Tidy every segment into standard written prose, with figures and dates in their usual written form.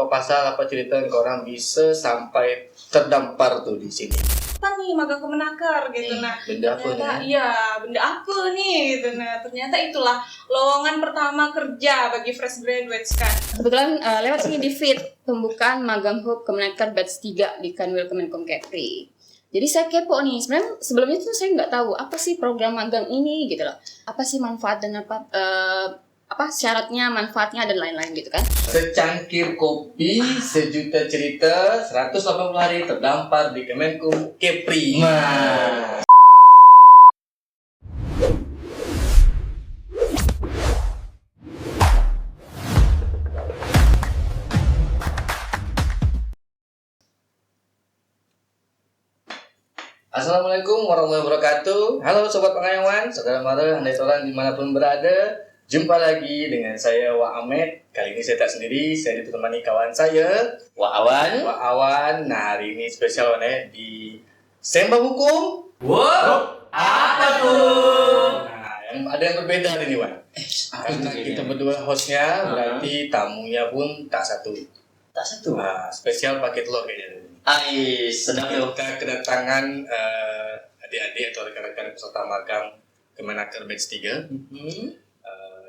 pasal, apa cerita yang orang bisa sampai terdampar tuh di sini? Apa nih magang Kemenaker gitu. Nah, Benda apa ternyata nih? iya, benda apa nih gitu. Nah, ternyata itulah lowongan pertama kerja bagi fresh graduates kan. Kebetulan lewat sini di feed pembukaan magang hub Kemenaker batch 3 di Kanwil Kemenkom Kepri. Jadi saya kepo nih, sebenarnya sebelumnya tuh saya nggak tahu apa sih program magang ini gitu loh. Apa sih manfaat dan apa syaratnya, manfaatnya dan lain-lain gitu kan. Secangkir kopi, sejuta cerita, 180 hari terdampar di Kemenkom Kepri. Assalamualaikum warahmatullahi wabarakatuh. Halo Sobat Pengayawan, Saudara Mara, andai seorang dimanapun berada. Jumpa lagi dengan saya Wak Ahmed. Kali ini saya tak sendiri, saya ditemani kawan saya Wak Awan. Wak Awan. Nah, hari ini spesial di Sembang Hukum. Wow, apa tuh? Nah, ada yang berbeda nih Wan. Karena kita berdua hostnya, berarti tamunya pun tak satu. Tak satu. Nah, spesial pakai telur kayaknya. Sedap tuh. Kita kedatangan adik-adik atau rekan-rekan peserta magang Kemenaker batch 3.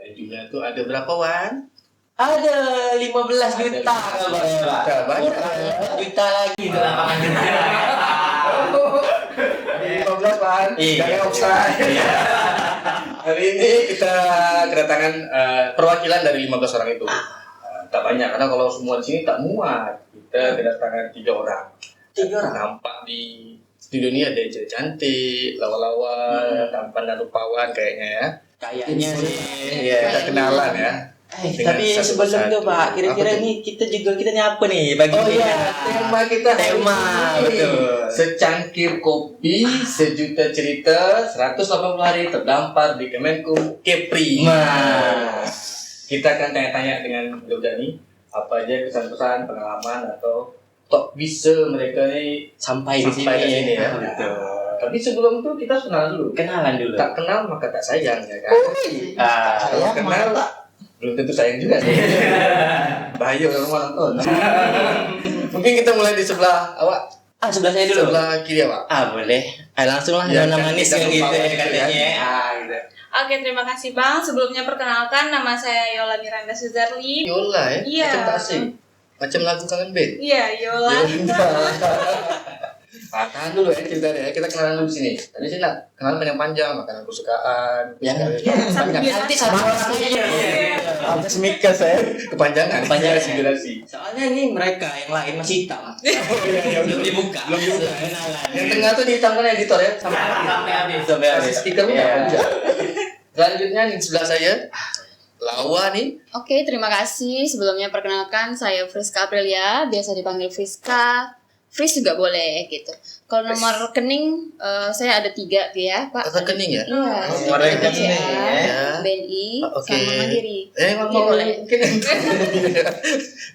Jumlah itu ada berapa Wan? Ada 15 juta kabarnya, Pak. Banyak. Juta lagi di lapangan kerja. 15 Wan. Iya. Jangan offside. Hari ini kita kedatangan perwakilan dari 15 orang itu. Tak banyak karena kalau semua di sini tak muat. Kita kedatangan 3 orang. 3 orang. Nampak di studio ini ada cewek cantik, lawa-lawa, tampan dan rupawan kayaknya ya. Kayaknya sih. Iya, kita kenalan ya. Dengan Tapi satu sebelum persatu. itu Pak, kira-kira Apa tuh? ini kita nyapa nih bagi Oh kita. iya, tema kita hari Tema, ini. betul. Secangkir kopi, sejuta cerita, 180 hari terdampar di Kemenkom Kepri. Kita akan tanya-tanya dengan beliau nih, apa aja kesan-pesan, pengalaman atau tok bisa mereka nih Sampai di sampai ke sini sini ya. Betul. Tapi sebelum itu kita kenal dulu. Kenalan dulu. Tak kenal maka tak sayang ya kan. Kalau kenal belum tentu sayang juga sih. Bahaya kalau mau nonton. Mungkin kita mulai di sebelah awak. Sebelah saya dulu. Sebelah kiri awak. Boleh. Langsung lah Ya, nama kan manis kita yang gitu lupa ya gitu katanya. Gitu. Oke, terima kasih Bang. Sebelumnya perkenalkan, nama saya Yola Miranda Suzarli. Yola ya? Iya. Macam tak asing. Macam lagu kangen band. Iya, Yola. Tahan dulu ya ceritanya ya. Kita kenalan dulu di sini. Tadi sih nak kenalan panjang-panjang, makanan kesukaan. Satu Nanti biasa. sama saya. Apa semika saya? Kepanjangan. Durasi. Soalnya ini mereka yang lain masih hitam. Belum dibuka. Kenalan. Yang tengah tuh dihitamkan editor ya. Sampai habis. Kasih stiker Iya. udah. Selanjutnya di sebelah saya Lawa nih. Oke, terima kasih. Sebelumnya perkenalkan saya Friska Aprilia, biasa dipanggil Friska. Fris juga boleh gitu. Kalau nomor rekening saya ada 3 ya, Pak. Rekening ya? Iya. Nomor rekening ya. BNI Oke. sama Mandiri. Mau Iya, boleh. mungkin.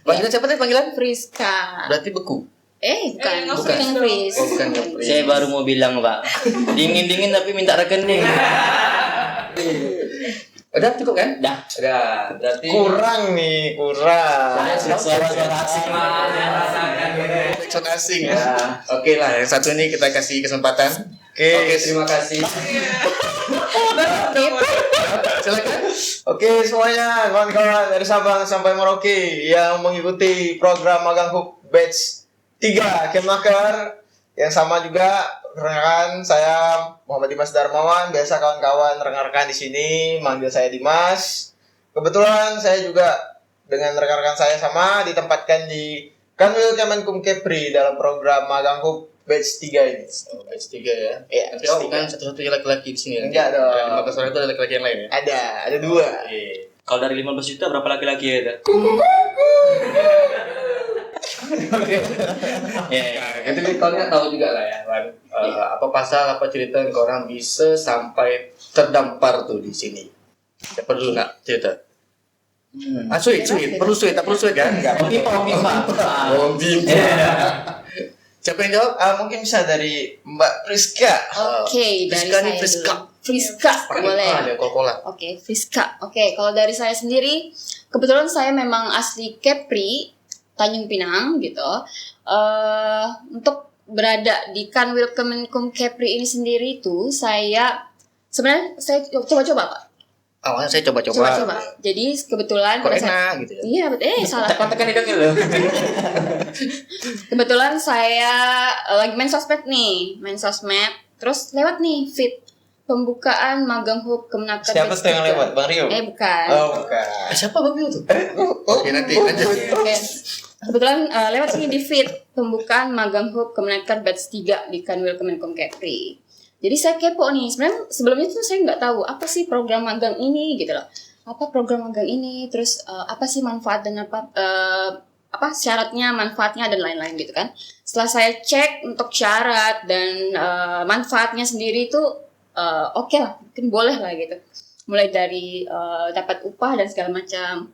Panggilan siapa tadi panggilan? Friska. Berarti beku. Bukan, nggak bukan Fris. Oh, bukan Fris. Saya baru mau bilang Pak, dingin tapi minta rekening. Udah cukup kan? Dah. Udah. Berarti Kurang. Suara-suara asing. sound asing ya. Oke lah, yang satu ini kita kasih kesempatan. Oke, terima kasih. Silakan. Oke semuanya, kawan-kawan dari Sabang sampai Merauke yang mengikuti program magang hub batch 3 Kemenaker yang sama juga rekan saya Muhammad Dimas Darmawan, biasa kawan-kawan rekan-rekan di sini manggil saya Dimas. Kebetulan saya juga dengan rekan-rekan saya sama ditempatkan di Kanwil Kemenkom Kepri dalam program magang hub batch 3 ini. Oh, batch 3 ya. Iya, Tapi oh, bukan satu-satunya laki-laki di sini ya. Enggak dong. Yang 15 orang itu ada laki-laki yang lain ya. Ada 2. Oke. Kalau dari 15 juta berapa laki-laki ya itu? Nah, itu kalian tahu juga lah ya, Wan. Apa pasal, apa cerita yang orang bisa sampai terdampar tuh di sini. Siapa dulu nak cerita? Sweet. Perlu sweet, tak perlu sweet kan? Enggak. Om Bim. Siapa yang jawab? Mungkin bisa dari Mbak Priska. Oke, dari Friska nih, saya Friska. dulu. Friska, Pakai boleh. ada kol-kolan. Oke, Friska. Oke, kalau dari saya sendiri, kebetulan saya memang asli Kepri, Tanjung Pinang gitu. Untuk berada di Kanwil Kemenkum Kepri ini sendiri tuh saya coba-coba Pak. Awalnya saya coba-coba. Coba-coba. Jadi kebetulan Kok pada saat- enak gitu ya. Iya, betul. Salah. Kontekan hidungnya loh. Kebetulan saya lagi main sosmed nih, terus lewat nih feed pembukaan magang hub Kemenaker. Siapa batch tuh yang 3. lewat? Bang Rio? Bukan. Oh, bukan. Siapa Bang Bil tuh? Oke, nanti lanjut. Oke. Kebetulan lewat sini di feed pembukaan magang hub Kemenaker batch 3 di Kanwil Kemenkum Kepri. Jadi saya kepo nih, sebenarnya sebelumnya tuh saya nggak tahu apa sih program magang ini gitu loh. Apa program magang ini, terus apa sih manfaat dan apa syaratnya, manfaatnya dan lain-lain gitu kan. Setelah saya cek untuk syarat dan manfaatnya sendiri itu oke lah, mungkin boleh lah gitu. Mulai dari dapat upah dan segala macam.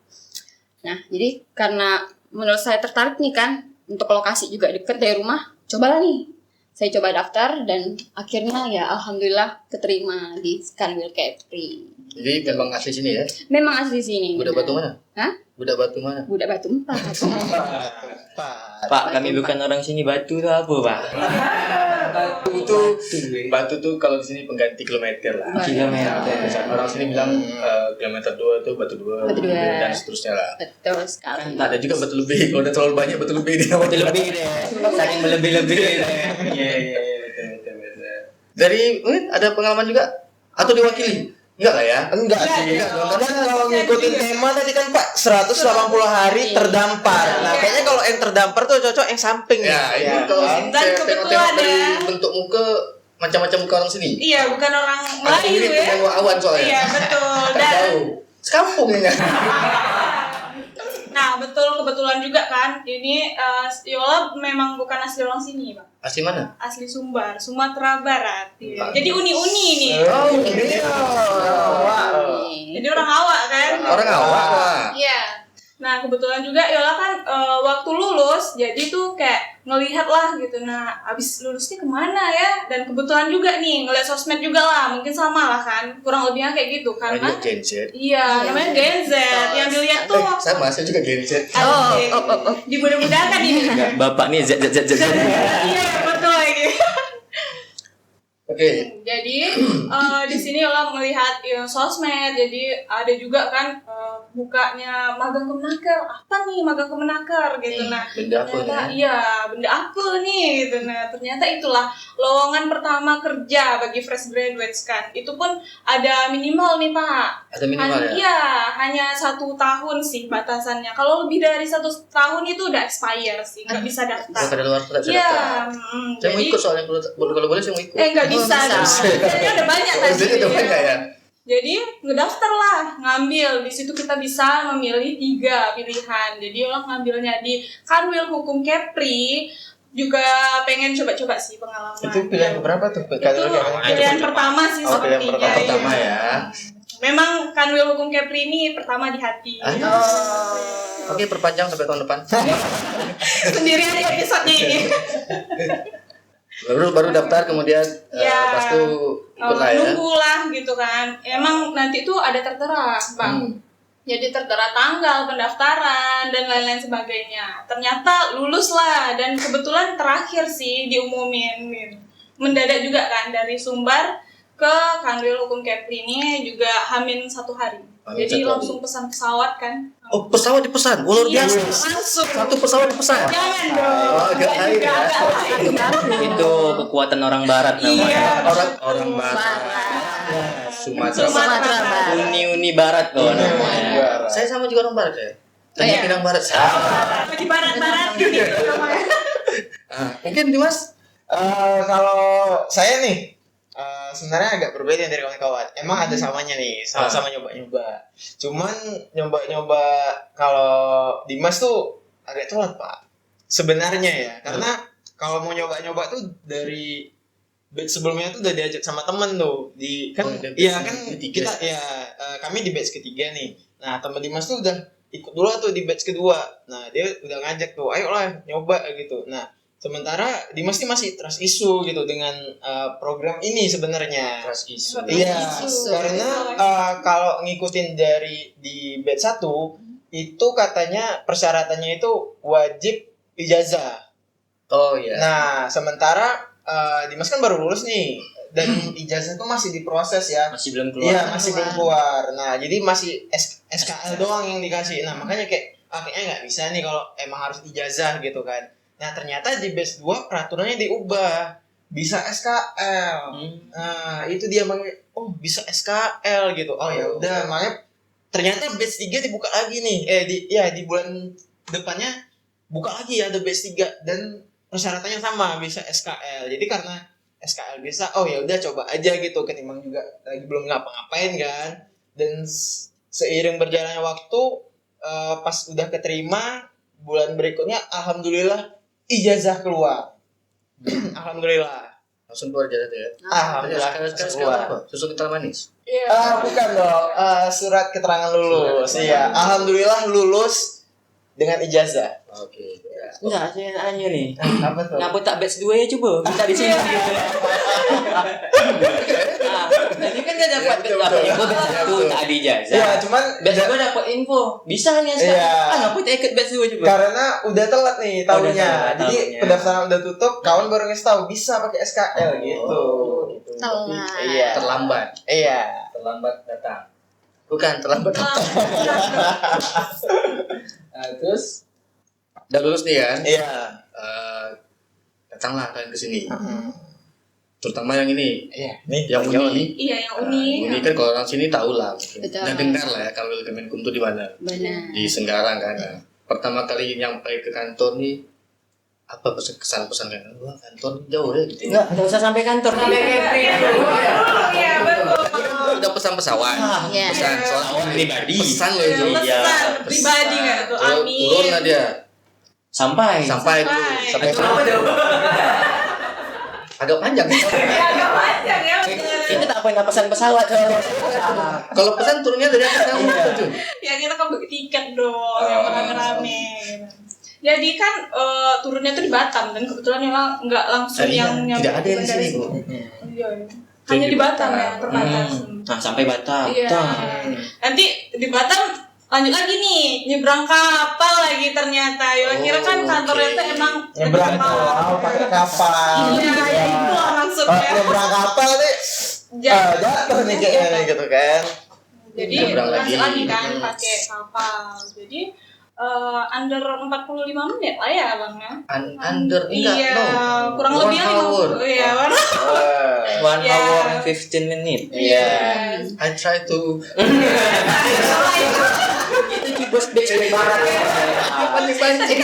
Nah, jadi karena menurut saya tertarik nih kan, untuk lokasi juga dekat dari rumah, cobalah nih. Saya coba daftar dan akhirnya ya alhamdulillah keterima di Kanwil Kepri. Jadi memang asli sini ya? Memang asli sini. Budak Batu mana? Hah? Budak Batu mana? Budak Batu 4. Pak, kami bukan orang sini. Batu tuh apa, Pak? Batu tuh kalau di sini pengganti kilometer lah. Kilometer. Orang sini bilang kilometer 2 tuh batu 2 Batu 2. dan seterusnya lah. Betul sekali. Ada juga batu lebih. Kalau udah terlalu banyak batu lebih dia Batu lebih deh. Saking melebih-lebih deh. Iya, betul. Dari ada pengalaman juga atau diwakili? Enggak lah ya. Enggak sih. Kan kalau ngikutin tema tadi kan Pak 180 hari terdampar. Nah, kayaknya kalau yang terdampar tuh cocok yang samping. Ya, nih. ini kalau Dan saya kebetulan tengok-tengok dari ya. bentuk muka macam-macam muka orang sini. Iya, bukan orang Aku Melayu mirip ya. dengan awan soalnya. Iya, betul. Tak Dan tahu. Sekampung ini. nah, betul kebetulan juga kan. Ini Yola memang bukan asli orang sini, Pak. Asli mana? Asli Sumbar, Sumatera Barat. Iya. Jadi uni-uni nih. Oh, Jadi orang awak kan. orang awak lah. Iya. Nah, kebetulan juga Yola kan waktu lulus, jadi tuh kayak ngelihat lah gitu. Nah, abis lulusnya kemana ya? Dan kebetulan juga nih, ngeliat sosmed juga lah. Mungkin sama lah kan, kurang lebihnya kayak gitu. Karena, Namanya Gen Z. iya, namanya Gen Z. Yang dilihat tuh, Sama, saya juga Gen Z. anjing, dimudah-mudahkan ini. Bapak nih Z. Iya, betul lagi. Oke. Jadi di sini Yola melihat sosmed, jadi ada juga kan bukanya magang Kemenaker. Apa nih magang Kemenaker gitu. Nah, Benda apa ternyata nih? iya, benda apa nih gitu. Nah, ternyata itulah lowongan pertama kerja bagi fresh graduates kan. Itu pun ada minimal nih, Pak. Ada minimal ya? Iya, hanya 1 tahun sih batasannya. Kalau lebih dari 1 tahun itu udah expire sih, nggak bisa Kalau daftar. pada luar kota saya Iya, daftar. Saya mau ikut soalnya kalau boleh saya mau ikut. nggak bisa. bisa. Jadi ada banyak Oh, tadi. jadi ada banyak ya? Jadi ngedaftar lah, ngambil. Di situ kita bisa memilih 3 pilihan. Jadi orang ngambilnya di Kanwil Hukum Kepri. Juga pengen coba-coba sih pengalaman. Itu pilihan berapa tuh? Itu pilihan pertama sih Oh, pilihan sepertinya. Pertama Iya. ya. Memang Kanwil Hukum Kepri ini pertama di hati. Oke, perpanjang sampai tahun depan. Sendiri aja episode-nya ini. Baru daftar kemudian Ya. pas itu ikut lah ya. Nunggulah gitu kan. Emang nanti tuh ada tertera, Bang. Jadi tertera tanggal pendaftaran dan lain-lain sebagainya. Ternyata lulus lah dan kebetulan terakhir sih diumumin. Mendadak juga kan dari Sumbar ke Kanwil Hukum Kepri ini juga Hamin 1 hari. Hamin Jadi 1 hari. langsung pesan pesawat kan. Oh, pesawat dipesan. Oh, luar Iya, biasa. langsung. Satu pesawat dipesan. Jangan dong. Oh, agak lain ya. Itu kekuatan orang barat namanya. Iya. Orang barat. Sumatera. Sumatera Barat. Uni barat kok namanya. Saya sama juga orang barat ya. Tanjung Iya. Pinang Barat. Sama. Di barat-barat gitu namanya. Mungkin Dimas Kalau saya nih sebenarnya agak berbeda dari kawan-kawan. Emang ada samanya nih, sama-sama nyoba-nyoba. Cuman nyoba-nyoba kalau Dimas tuh agak telat, Pak. Sebenarnya ya, karena kalau mau nyoba-nyoba tuh dari batch sebelumnya tuh udah diajak sama temen tuh di kan udah batch iya kan ketiga. kita ya kami di batch ketiga nih. Nah, teman Dimas tuh udah ikut dulu tuh di batch kedua. Nah, dia udah ngajak tuh, ayolah nyoba gitu. Nah, sementara Dimas nih masih trust issue gitu dengan program ini sebenarnya. trust issue. Iya, Isu. karena kalau ngikutin dari di batch 1 itu katanya persyaratannya itu wajib ijazah. Oh iya. Nah, sementara Dimas kan baru lulus nih dan ijazah itu masih diproses ya. Masih belum keluar. Iya, masih belum keluar. Nah, jadi masih SKL doang yang dikasih. Nah, makanya kayak kayaknya nggak bisa nih kalau emang harus ijazah gitu kan. Nah, ternyata di batch 2 peraturannya diubah. Bisa SKL. Nah, itu dia oh, bisa SKL gitu. Oh ya udah, makanya ternyata batch 3 dibuka lagi nih. Di bulan depannya buka lagi ya, ada batch 3 dan persyaratannya sama, bisa SKL. Jadi karena SKL bisa, oh ya udah coba aja gitu, ketimbang juga lagi belum ngapa-ngapain kan. Dan seiring berjalannya waktu, pas udah keterima bulan berikutnya, alhamdulillah ijazah keluar. Alhamdulillah. Langsung keluar ijazah tuh ya. Alhamdulillah Sekarang keluar. apa? Susu kental manis. Iya. Bukan dong, surat keterangan lulus. Iya, alhamdulillah lulus dengan ijazah. Oke. Enggak, saya nanya nih. Apa tuh? Kenapa tak batch 2 ya coba? Minta di sini gitu. Jadi kan dia dapat info batch 1 tak ada ijazah. Ya, cuman Batch 2 dapat info. Bisa nih sekarang. Iya. Kenapa tak ikut batch 2 coba? karena udah telat nih tahunnya. telat Jadi tahunnya. pendaftaran udah tutup, kawan baru ngasih tahu bisa pakai SKL gitu. Telat. Iya. Terlambat. Iya. Terlambat datang. Bukan terlambat datang. Nah, terus udah lulus nih kan? Iya. Datanglah kalian ke sini. Terutama yang ini. Iya. Nih, Yang uni. Iya, yang unik. Uni kan kalau orang sini tahu lah. Betul. Udah dengar lah ya kalau Kemenkum itu di mana. Benar. Di Senggarang kan. Nah, pertama kali nyampe ke kantor nih, apa kesan-pesan kan? Wah, kantor jauh ya gitu. Enggak usah sampai kantor. Iya, betul. Udah pesan pesawat. Iya. Pesan soal pribadi. Pesan loh itu. Iya. Pesan pribadi nggak tuh? Amin. Turun lah dia. Sampai Sampai dulu. Sampai. Agak panjang. Agak panjang ya. kita tak pernah pesan pesawat. Kalau pesan turunnya dari atas kamu tuh. Ya kita kan beli tiket dong, yang rame-rame. Gitu. Jadi kan turunnya tuh di Batam dan kebetulan memang nggak langsung Iya, yang nyampe tidak ada yang di bandara sini, situ. Bu. Iya. Hanya di Batam ya, Hmm. terbatas. Nah, sampai Batam. Iya. Nanti di Batam lanjut lagi nih, nyebrang kapal lagi ternyata. Yola kira kan kantornya tuh emang Nyebrang kapal, pakai kapal. Iya, ya itu lah maksudnya. Nyebrang kapal nih, jatuh nih kayaknya gitu kan. Jadi Nyebrang lanjut lagi lagi. kan pakai kapal. Jadi under 45 menit lah ya Bang ya. Under enggak Iya, no. kurang 1 lebih hour. Iya, 1 Ya. hour and 15 minutes. Iya. I try to Itu bos batch dari barat. pancing-pancing.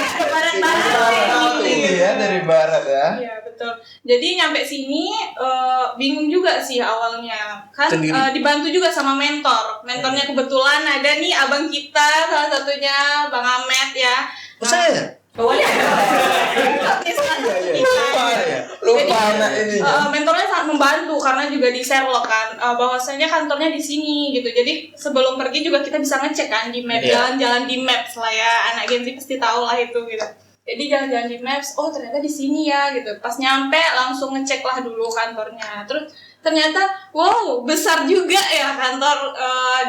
Iya, dari barat ya. Iya betul. Jadi nyampe sini bingung juga sih awalnya. Kan Sendiri. dibantu juga sama mentor. Mentornya kebetulan ada nih abang kita salah satunya Bang Ahmed ya. Oh, saya? Lupa Lupa anak ini. mentornya sangat membantu karena juga di Sherlock kan bahwasanya kantornya di sini gitu. Jadi sebelum pergi juga kita bisa ngecek kan di map, Iya. jalan-jalan di Maps lah ya. Anak Gen Z pasti tahu lah itu gitu. Jadi jalan-jalan di Maps, oh ternyata di sini ya gitu. Pas nyampe langsung ngecek lah dulu kantornya. Terus ternyata wow besar juga ya kantor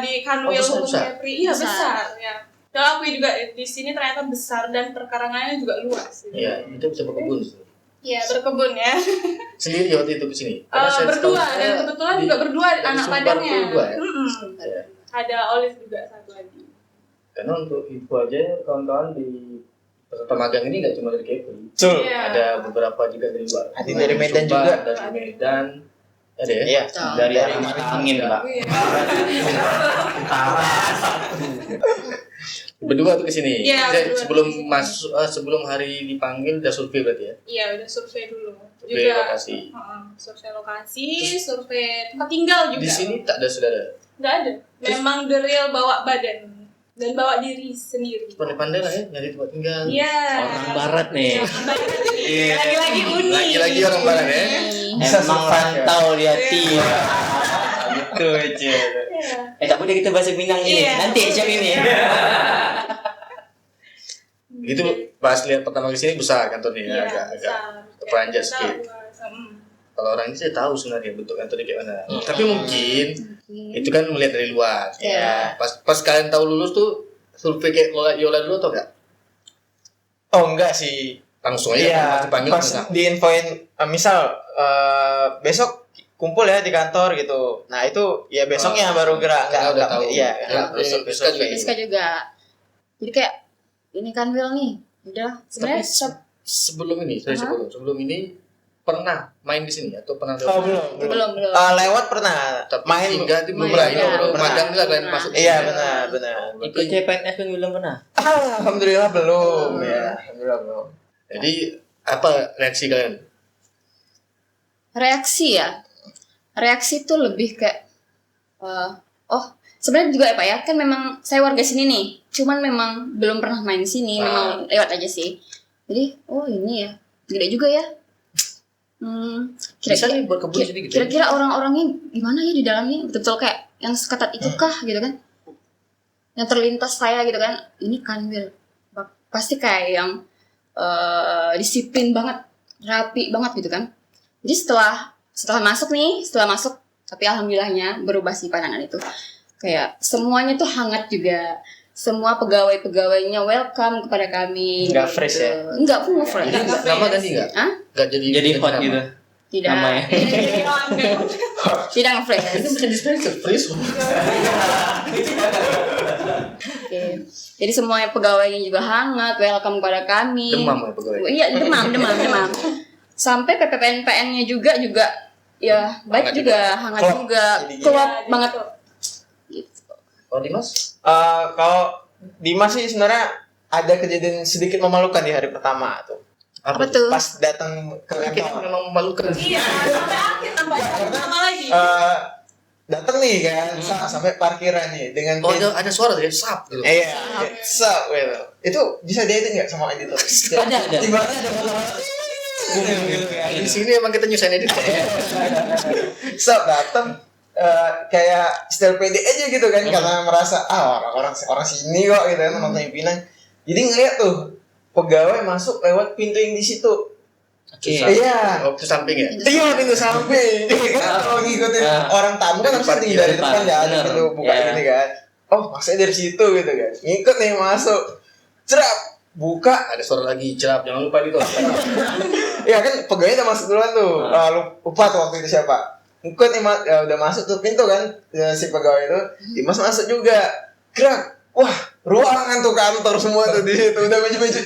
di Kanwil besar, Hukum besar. Kepri. Iya Besar. besar ya. Dan aku juga di sini ternyata besar dan perkarangannya juga luas. Gitu. Iya, kita bisa berkebun. Iya berkebun ya. Sendiri waktu itu ke sini. Karena saya Berdua setahu dan saya kebetulan di- juga berdua dari anak Sumbar padangnya. tuh dua ya? Iya. Ada Olive juga satu lagi. Karena untuk info aja kawan-kawan di peserta magang ini nggak cuma dari Kepri. Betul. Iya. Ada beberapa juga dari luar. Ada dari Medan Sumbar, juga. Dari Medan. Ada ya? Iya. Dari arah mata angin, Pak. Iya. Berdua tuh ke sini. Iya, Jadi berdua sebelum kesini. masuk sebelum hari dipanggil udah survei berarti ya. Iya udah survei dulu. Survei Juga lokasi. survei lokasi, survei tempat tinggal juga. Di sini tak ada saudara. nggak ada. Memang the real bawa badan dan bawa diri sendiri. Pandai-pandai lah ya nyari tempat tinggal. Iya. Orang barat nih. Orang barat nih. Iya. Lagi-lagi uni. Lagi-lagi orang barat ya. Bisa Emang survive, ya. rantau di hati. Gitu aja. Iya. Tak boleh kita bahasa Minang ini. Iya. Nanti siap ini. Gitu pas lihat pertama ke sini besar kantornya Iya, agak besar. terperanjat Kita sedikit. luas. Kalau orang ini saya tahu sebenarnya bentuk kantornya kayak mana. Tapi mungkin itu kan melihat dari luar. Iya. Pas kalian tahu lulus tuh survei kayak Yola dulu atau enggak? Oh enggak sih. Langsung aja Iya, dipanggil pas enggak? diinfoin misal besok kumpul ya di kantor gitu. Nah itu ya besoknya baru gerak, Karena udah nggak tahu. Iya, Ya, nggak ini besok Rizka juga. Rizka juga. Jadi kayak ini kan Will nih. Udah sebenarnya Sebelum ini, Hah? sebelum ini pernah main di sini atau pernah Oh, belum. belum. Lewat pernah. Tapi Main hingga itu belum Main, pernah, iya, ini baru pernah. magang juga kalian Pernah. masuk. Iya benar benar. Ikut CPNS pun belum pernah. Alhamdulillah belum ya. Alhamdulillah belum. Jadi apa reaksi kalian? reaksi ya. Reaksi tuh lebih kayak oh, sebenarnya juga ya Pak ya, kan memang saya warga sini nih. Cuman memang belum pernah main sini, memang lewat aja sih. Jadi, oh ini ya. Gede juga ya. Bisa nih buat kebun sini gitu. Kira-kira orang-orangnya gimana ya di dalamnya? Betul-betul kayak yang seketat itu kah gitu kan? Yang terlintas saya gitu kan, ini kan Will. Pasti kayak yang disiplin banget, rapi banget gitu kan. Jadi setelah masuk, tapi alhamdulillahnya berubah sih pandangan itu. Kayak semuanya tuh hangat juga. Semua pegawai-pegawainya welcome kepada kami. Nggak fresh ya? Enggak pun fresh. Jadi nama ganti enggak? Hah? Enggak Jadi hot nama. gitu. Tidak. Namanya. Tidak fresh. Itu bisa dispenser freeze. Oke. Jadi semua pegawainya juga hangat, welcome kepada kami. Demam ya pegawai. Iya, demam. Sampai PPPN-nya juga ya baik Hangat juga, hangat Klop. juga, Jadi klop banget. Gitu. Oh Dimas? Kalau Dimas sih sebenarnya ada kejadian sedikit memalukan di hari pertama tuh. Apa tuh? Pas datang ke Kita kantor. memang memalukan. Iya, sampai akhir tambah lagi. Datang nih kan, sampai parkiran nih dengan Oh ada suara tuh ya, sap gitu. iya, so gitu. Itu bisa diedit nggak sama editor? Ada. Tiba-tiba ada gitu kan. Di sini emang kita nyusahin edit ya. So datang kayak style pede aja gitu kan, karena merasa orang sini kok gitu kan, nonton Pinang. Jadi ngeliat tuh pegawai masuk lewat pintu yang di situ. Iya. Oh, itu samping ya? Iya, pintu samping. Kan kalau ngikutin orang tamu kan harus tinggi dari depan ya, Bener. pintu buka Iya. gini kan. Oh, maksudnya dari situ gitu kan. Ngikut nih masuk. Cerap, buka. Ada suara lagi cerap, jangan lupa itu. Iya kan pegawai udah masuk duluan tuh. Lupa tuh waktu itu siapa. Ngikut nih udah masuk tuh pintu kan si pegawai itu. Dimas masuk juga. Gerak. Wah, ruangan tuh kantor semua tuh di situ. Udah baju-baju.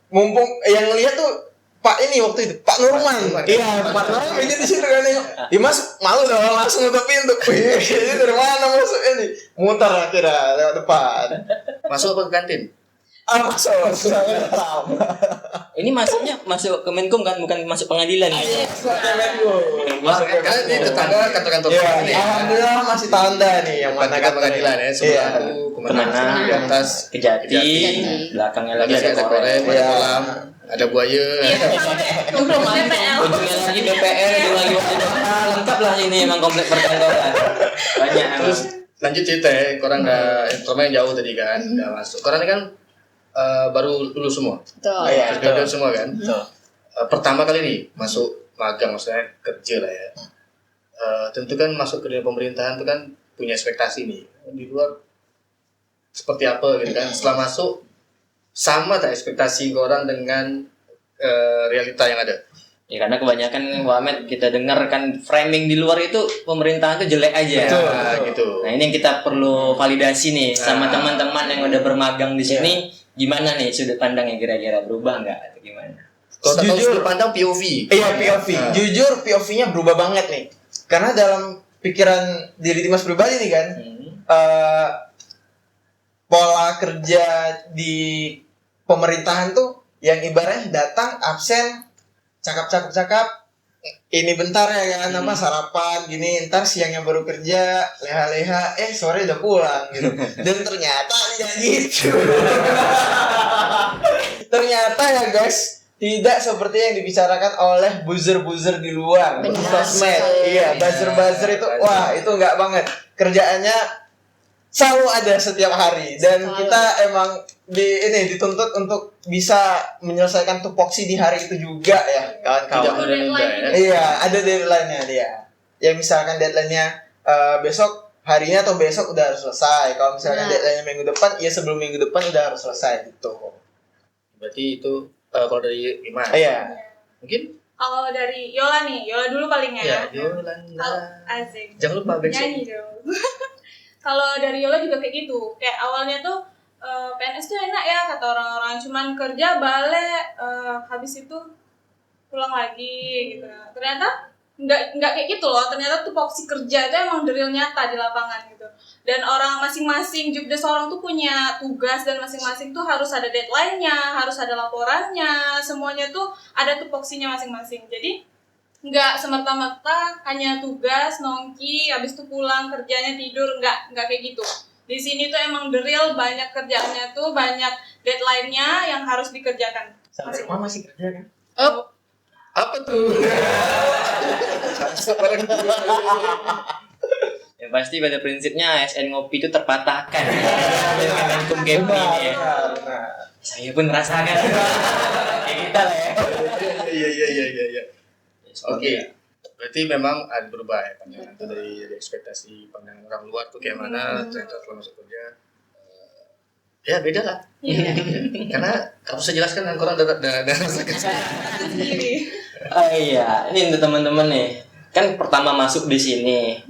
Mumpung yang lihat tuh Pak ini waktu itu, Pak Nurman. Iya, Pak Nurman aja di situ kan nengok. Dimas malu dong langsung nutup pintu. Wih, ini dari mana masuk ini? Muter akhirnya lewat depan. Masuk apa ke kantin? Masuk. Saya tahu. Ini masuknya masuk ke Menkum kan, bukan masuk pengadilan. Masuk ke kantin. Ini tetangga kantor-kantor Iya, ini ya. alhamdulillah masih tanda nih yang mana Kantor kantor pengadilan ya, Iya. sebelah aku kemana di atas Kejati. Kejati. Belakangnya lagi lagi ada korem, ada Iya. kolam, ada buaya. Iya, sampai komplek BPL. Ujungnya lagi BPR, itu lagi lengkap lah ini emang komplek perkantoran. Banyak. Terus lanjut cerita ya, korang udah informasi jauh tadi kan, udah masuk. Korang ini kan baru lulus semua, Betul. Iya. graduate semua kan. Betul. Pertama kali nih masuk magang, maksudnya kerja lah ya. Tentu kan masuk ke dunia pemerintahan itu kan punya ekspektasi nih di luar seperti apa gitu kan. Setelah masuk sama tak ekspektasi orang dengan realita yang ada? Ya karena kebanyakan Wamed kita dengar kan framing di luar itu pemerintahan itu jelek aja. Betul. Gitu. Nah ini yang kita perlu validasi nih sama Nah. teman-teman yang udah bermagang di sini. Gimana nih sudut pandangnya kira-kira berubah nggak atau gimana? Kalau tak tahu Jujur. sudut pandang POV. Iya, POV. Jujur POV-nya berubah banget nih. Karena dalam pikiran diri Dimas pribadi nih kan, pola kerja di pemerintahan tuh yang ibaratnya datang absen, cakap, ini bentar ya kan, apa sarapan gini, ntar siangnya baru kerja, leha-leha, sore udah pulang gitu. Dan ternyata nggak gitu. Ternyata ya guys, tidak seperti yang dibicarakan oleh buzzer-buzzer di luar, Benar sosmed. sekali. Iya, buzzer-buzzer itu, wah itu nggak banget. Kerjaannya selalu ada setiap hari, dan Selalu. kita emang dituntut untuk bisa menyelesaikan tupoksi di hari itu juga ya, Tidak kawan-kawan. menunda ya. Iya, ada deadline-nya dia. Ya misalkan deadline-nya besok harinya atau besok udah harus selesai. Kalau misalnya Nah. deadline minggu depan, ya sebelum minggu depan udah harus selesai gitu. Berarti itu kalau dari Iman. Iya. Mungkin Kalau dari Yola nih, Yola dulu paling ya, ya. Yolanda. Asik. Jangan lupa backsound. Nyanyi dong. Kalau dari Yola juga kayak gitu. Kayak awalnya tuh PNS tuh enak ya kata orang-orang, cuman kerja balik, habis itu pulang lagi gitu. Ternyata nggak kayak gitu loh. Ternyata tuh tupoksi kerja itu emang the real nyata di lapangan gitu. Dan orang masing-masing jobdesk orang tuh punya tugas, dan masing-masing tuh harus ada deadline-nya, harus ada laporannya, semuanya tuh ada tupoksinya masing-masing. Jadi nggak semerta-merta hanya tugas nongki habis itu pulang kerjanya tidur, nggak kayak gitu. Di sini tuh emang the real banyak kerjaannya tuh, banyak deadline-nya yang harus dikerjakan. Sampai rumah masih kerja kan? Apa tuh? Ya pasti pada prinsipnya ASN ngopi itu terpatahkan. Kemenkum Kepri ini ya. Benar. Saya pun merasakan. Kayak kita lah ya. Iya. Oke. Berarti memang ada berubah ya pandangan itu dari ekspektasi pandangan orang luar tuh kayak mana, ternyata setelah masuk kerja ya beda lah. Iya. Karena kamu bisa jelaskan kan orang dan rasakan Sendiri. Oh iya, ini untuk teman-teman nih. Kan pertama masuk di sini.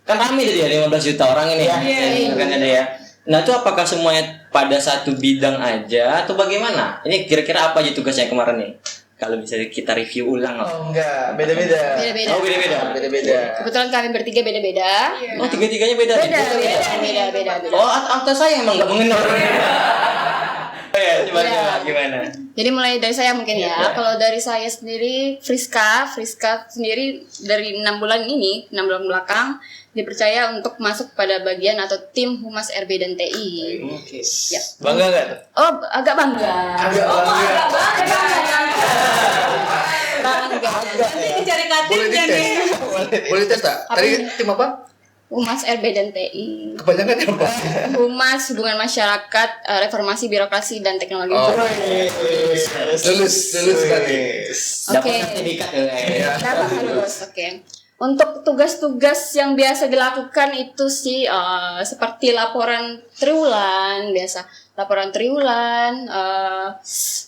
Kan rame jadi ya 15 juta orang ini. Iya. Kan ada ya. Nah, itu apakah semuanya pada satu bidang aja atau bagaimana? Ini kira-kira apa aja tugasnya kemarin nih? Kalau bisa kita review ulang. Oh enggak, beda-beda. Beda-beda. Oh, beda-beda. Beda-beda. Kebetulan kami bertiga beda-beda. Iya. Oh, tiga-tiganya beda. Beda. Oh, atau saya emang nggak mengenal. Ya, coba Iya. gimana? Jadi mulai dari saya mungkin ya. Iya. Kalau dari saya sendiri, Friska sendiri dari 6 bulan ini, 6 bulan belakang dipercaya untuk masuk pada bagian atau tim Humas RB dan TI. Oke. Ya. Bangga nggak tuh? Oh, agak bangga. Bangga. Nanti cari katinnya nih. boleh tes tak? Tadi tim apa? Humas RB dan TI. Kepanjangan apa? Humas Hubungan Masyarakat, Reformasi Birokrasi dan Teknologi Oh. Informasi. Lulus tadi. Dapat Oke. sertifikat ya. Kenapa harus? Oke. Untuk tugas-tugas yang biasa dilakukan itu sih seperti laporan triwulan biasa, laporan triwulan,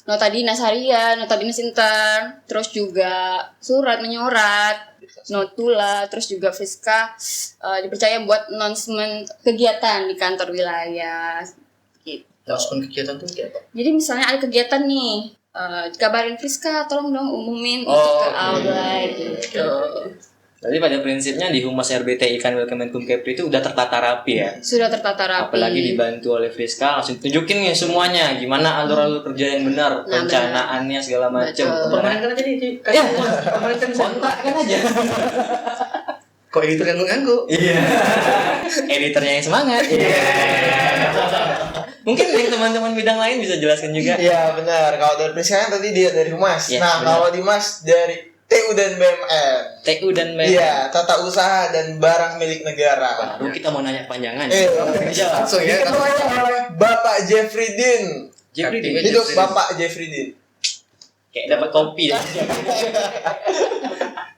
nota dinas harian, nota dinas intern, terus juga surat menyurat, notula, terus juga Friska dipercaya buat announcement kegiatan di kantor wilayah. Gitu. Langsung kegiatan tuh kayak apa? Jadi misalnya ada kegiatan nih, dikabarin Friska, tolong dong umumin Oh, untuk ke oke. outline gitu. Jadi pada prinsipnya di Humas RBTI Kanwil Kemenkum Kepri itu udah tertata rapi ya. Sudah tertata rapi. Apalagi dibantu oleh Friska, langsung tunjukin nih semuanya gimana alur-alur kerja yang benar, Nah, perencanaannya segala macam. Betul. Permanen kan aja nih. Ya, kontrak kan aja. Kok editor yang nganggu? Iya. Editornya yang semangat. Mungkin yang teman-teman bidang lain bisa jelaskan juga. Iya benar. Kalau dari Priska kan tadi dia dari Humas. Iya, Nah benar. kalau Dimas dari TU dan BMN. TU dan BMN. Iya, tata usaha dan barang milik negara. Baru kita mau nanya panjangan. Iya. Langsung ya. Diketuakan oleh Bapak Jeffrey Dean. Jeffrey Aktifnya Hidup Jeffrey. Bapak Jeffrey Dean. Kayak dapat kopi ya.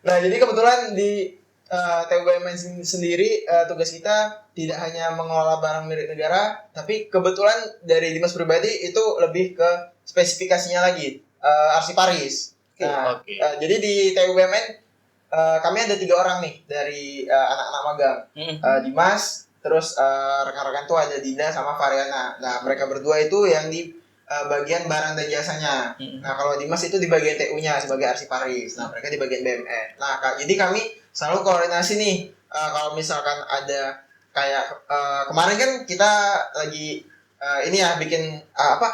Nah, jadi kebetulan di TU BUMN sendiri tugas kita tidak hanya mengelola barang milik negara, tapi kebetulan dari Dimas pribadi itu lebih ke spesifikasinya lagi, arsiparis. Nah, Oke. jadi di TU BUMN kami ada 3 orang nih dari anak-anak magang. Dimas, terus rekan-rekan tuh ada Dina sama Variana. Nah, mereka berdua itu yang di bagian barang dan jasanya. Nah, kalau Dimas itu di bagian TU-nya sebagai arsiparis. Nah, mereka di bagian BMN. Nah, jadi kami selalu koordinasi nih. Kalau misalkan ada kayak kemarin kan kita lagi ini ya bikin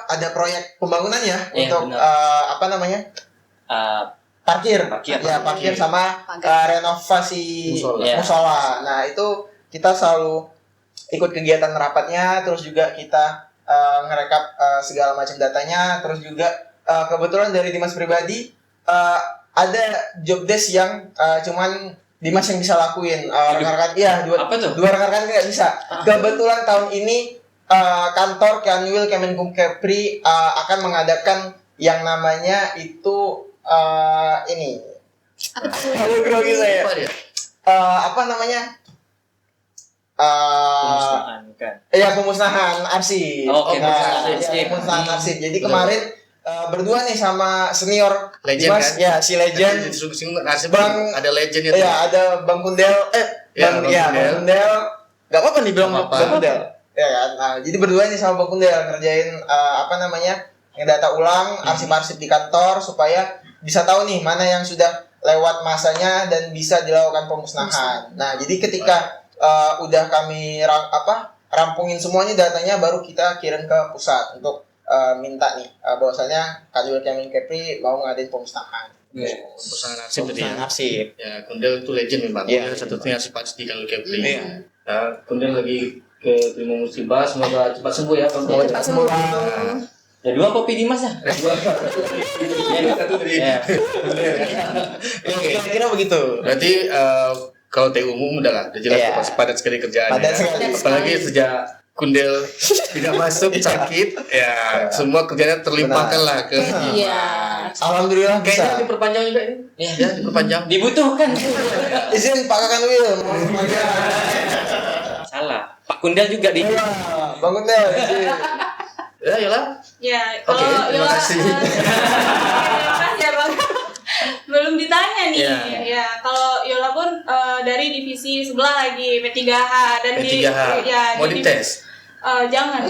ada proyek pembangunan ya Iya, untuk benar. apa namanya? Parkir. Ya, parkir sama renovasi Musola. Iya. musola. Nah, itu kita selalu ikut kegiatan rapatnya, terus juga kita ngerekap segala macam datanya, terus juga kebetulan dari Dimas pribadi ada job desk yang cuman Dimas yang bisa lakuin. Rekan-rekan Apa tuh? dua rekan-rekan nggak bisa. Kebetulan tahun ini kantor Kanwil Kemenkum Kepri akan mengadakan yang namanya itu ini. Aduh, grogi saya. Apa dia? Apa namanya? Pemusnahan kan. pemusnahan arsip. Oke, pemusnahan Iya, arsip. pemusnahan arsip. Jadi kemarin berdua nih sama senior Legend Dimas, kan? ya si legend. Nasib Bang- ada legend itu. Iya, ada Bang Kundel. Ya, Bang Kundel. Bang Kundel. Gak apa-apa nih bilang Gak apa-apa. Bang Kundel. Ya kan. Nah, jadi berdua nih sama Bang Kundel ngerjain ngedata ulang arsip-arsip di kantor supaya bisa tahu nih mana yang sudah lewat masanya dan bisa dilakukan pemusnahan. Nah, jadi ketika udah kami rampungin semuanya datanya, baru kita kirim ke pusat untuk minta nih bahwasanya Kanwil Kepri mau ngadain pemusnahan. Perusahaan arsip tadi ya. Pemusnahan arsip. Ya, Kundel itu legend memang. Iya. Kundel satu-satunya arsip di Kanwil Kepri. Iya. Nah, Kundel lagi ke terima musibah, semoga cepat sembuh ya Bang. Cepat sembuh. Ya 2 kopi Dimas ya. Ya. Kira-kira begitu. Berarti kalau teh umum udah lah, udah jelas Iya. pasti padat sekali kerjaannya. Padat sekali. Apalagi sejak Kundel tidak masuk sakit, ya semua kerjanya terlimpahkan lah ke Iya. Alhamdulillah Kayaknya bisa. diperpanjang juga ini. Ya, diperpanjang. Dibutuhkan. Izin Pak Kanwil. Salah. Pak Kundel juga di. Iya, Bang Kundel. izin. Ya, yalah. Ya, Oke, kalau terima Yola, kasih. terima kasih ya Bang. Belum ditanya nih. Iya. Ya, kalau Yola pun dari divisi sebelah lagi P3H dan P3H. Mau di dites? jangan.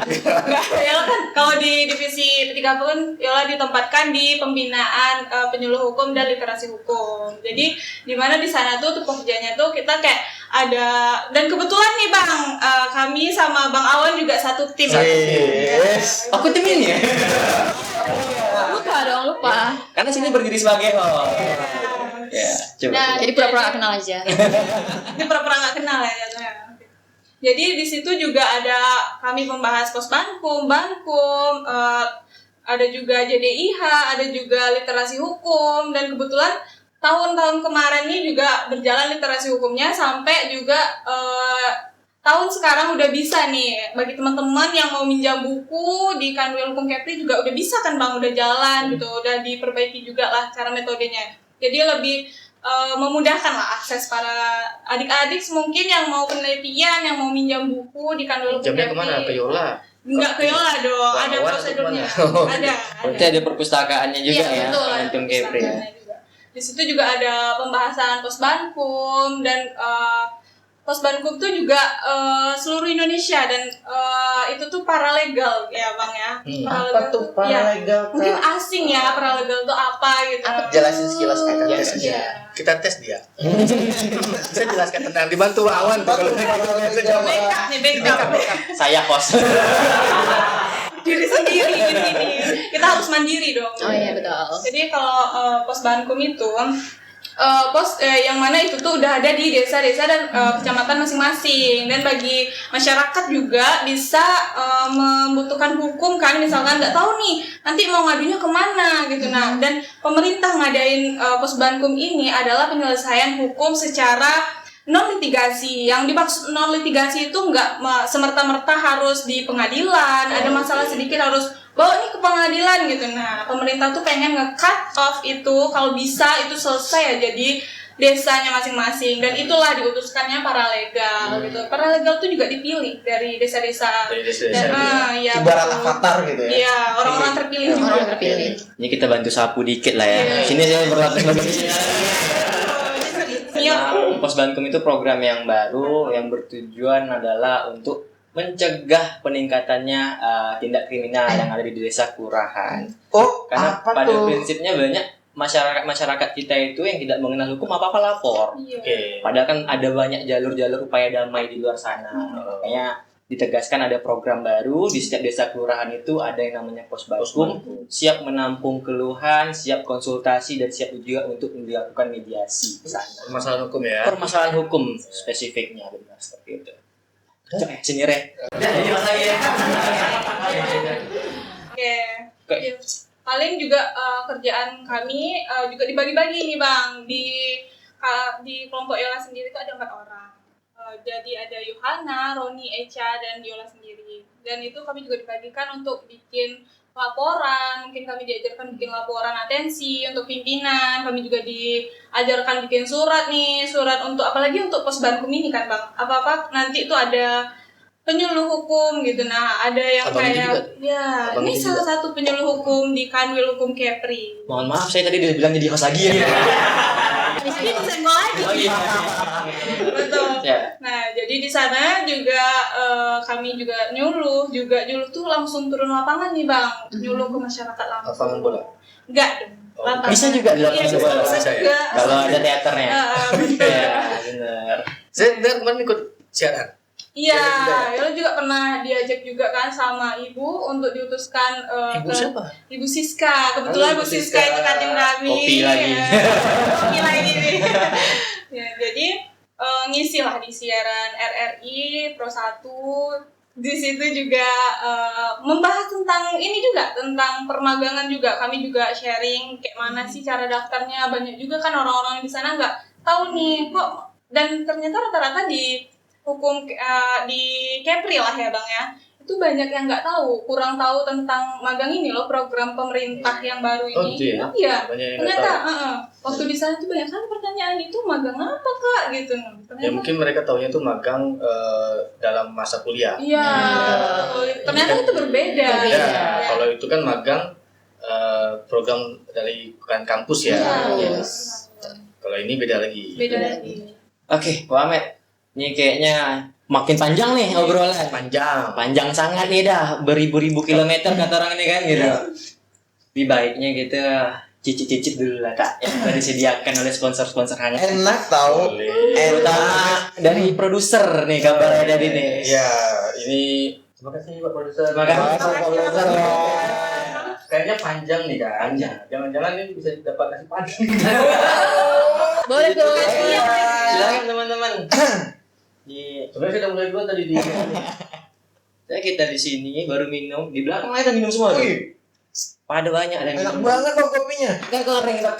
Enggak, Yola kan kalau di divisi P3H pun Yola ditempatkan di pembinaan penyuluh hukum dan literasi hukum. Jadi di mana di sana tuh pekerjaannya tuh kita kayak ada, dan kebetulan nih Bang, kami sama Bang Awan juga satu tim. Yes. Aku tim ini ya. Lupa dong, lupa. Karena sini berdiri sebagai host. Ya, coba. Nah, Jadi pura-pura gak kenal aja. Ini pura-pura nggak kenal ya jatuhnya. Jadi di situ juga ada kami membahas Posbankum, Bankum, ada juga JDIH, ada juga literasi hukum, dan kebetulan tahun-tahun kemarin ini juga berjalan literasi hukumnya sampai juga tahun sekarang udah bisa nih bagi teman-teman yang mau minjam buku di Kanwil Hukum Kepri juga udah bisa kan Bang, udah jalan gitu, udah diperbaiki juga lah cara metodenya. Jadi lebih memudahkan lah akses para adik-adik mungkin yang mau penelitian, yang mau minjam buku di Kanwil Hukum Jamnya Kepri. kemana? Ke Yola? Enggak ke Yola dong, Bang ada Awan atau prosedurnya. kemana? Ada. Berarti ada perpustakaannya juga Iya, ya. betul, ada Momentum Kepri ya. perpustakaannya juga. Di situ juga ada pembahasan Posbankum dan Posbankum tuh juga seluruh Indonesia, dan itu tuh paralegal ya Bang ya. Apa tuh paralegal, Kak? Mungkin asing ya paralegal tuh apa gitu. Jelasin sekilas Kak. Iya. Iya. Kita tes dia. Saya jelaskan tentang dibantu Awan tuh kalau Backup nih, backup. Saya host. Diri sendiri ini. Kita harus mandiri dong. Oh iya, betul. Jadi kalau Posbankum itu yang mana itu tuh udah ada di desa-desa dan kecamatan masing-masing, dan bagi masyarakat juga bisa membutuhkan hukum kan, misalkan nggak tahu nih nanti mau ngadunya kemana gitu. Nah, dan pemerintah ngadain Posbankum ini adalah penyelesaian hukum secara non litigasi. Yang dimaksud non litigasi itu nggak semerta-merta harus di pengadilan, ada masalah sedikit harus bawa nih ke pengadilan gitu. Nah, pemerintah tuh pengen nge-cut off itu, kalau bisa itu selesai aja di desanya masing-masing, dan itulah diutuskannya paralegal gitu. Paralegal tuh juga dipilih dari desa-desa. Dari desa-desa Dan, ya, Ibarat betul. avatar gitu ya. Iya, orang-orang terpilih juga. Orang terpilih. Ini kita bantu sapu dikit lah ya. Iya. Sini saya berlatih lagi. Iya. Nah, Posbankum itu program yang baru yang bertujuan adalah untuk mencegah peningkatannya tindak kriminal yang ada di desa kelurahan. Oh, Karena apa pada tuh? prinsipnya banyak masyarakat kita itu yang tidak mengenal hukum apa lapor. Iya. Oke. Padahal kan ada banyak jalur-jalur upaya damai di luar sana. Makanya ditegaskan ada program baru di setiap desa kelurahan itu ada yang namanya Posbankum, siap menampung keluhan, siap konsultasi, dan siap juga untuk dilakukan mediasi di sana. Masalah hukum ya. Permasalahan hukum spesifiknya benar seperti itu. Sini Re. Oke. Oke. Ya, paling juga kerjaan kami juga dibagi-bagi nih Bang, di kelompok Yola sendiri itu ada 4 orang. Jadi ada Yohana, Roni, Echa, dan Yola sendiri. Dan itu kami juga dibagikan untuk bikin laporan, mungkin kami diajarkan bikin laporan atensi untuk pimpinan, kami juga diajarkan bikin surat untuk apalagi untuk Posbankum ini kan Bang, apa-apa nanti itu ada penyuluh hukum gitu. Nah, ada yang Abang itu kayak juga? ya, Abang ini itu salah juga? satu penyuluh hukum di Kanwil Hukum Kepri. Mohon maaf, saya tadi udah bilang jadi host lagi ya. Ini disenggol lagi. Oh iya. Betul. Ya. Nah, jadi di sana juga kami juga nyuluh tuh langsung turun lapangan nih Bang, nyuluh ke masyarakat langsung. Lapangan bola. Enggak dong. Oh, Lapangan. Bisa juga di lapangan Iya, bola. bisa Bisa ya? juga. Kalau ada teaternya. Betul. Ya, benar. Saya dengar kemarin ikut siaran. Iya, Iya, Yola juga pernah diajak juga kan sama ibu untuk diutuskan Ibu ke siapa? Ibu Siska. Kebetulan Halo, Bu Ibu Siska Siska. itu kating kami. Kopi lagi. Ya. Kopi lagi nih. Ya, jadi ngisi lah di siaran RRI Pro 1. Di situ juga membahas tentang ini juga, tentang permagangan juga. Kami juga sharing kayak mana sih cara daftarnya. Banyak juga kan orang-orang di sana nggak tahu nih kok. Dan ternyata rata-rata di hukum di Kepri lah ya Bang ya, itu banyak yang nggak tahu, kurang tahu tentang magang ini loh, program pemerintah yang baru Oh, ini. gitu ya? Iya, Banyak yang nggak ternyata tahu. waktu di sana tuh banyak kan pertanyaan itu magang apa Kak gitu. Ternyata, Ya mungkin mereka taunya tuh magang dalam masa kuliah. iya, ternyata itu berbeda. Ya, Iya. kalau itu kan magang program dari bukan kampus ya. Iya. Yes. Kalau ini beda lagi. Beda lagi. Oke, Bu Ahmed. Ini kayaknya makin panjang nih obrolan. Panjang. Panjang sangat nih dah, beribu-ribu kilometer kata orang ini kan gitu. Lebih baiknya kita cicip-cicip dulu lah Kak, yang sudah disediakan oleh sponsor-sponsor hangat. Enak tahu. Boleh. Terutama dari produser nih kabarnya dari nih. Ya, ini terima kasih Pak Produser. Terima kasih, Pak Produser. Kayaknya panjang nih kan. Panjang. Jangan-jangan ini bisa dapat nasi padang. Boleh tuh. Iya. Silakan teman-teman. Sebenarnya saya udah mulai duluan tadi di. Saya kita di sini baru minum, di belakang kita minum semua tuh. Wih, Pada banyak ada yang enak minum. banget loh kopinya. Kan goreng kita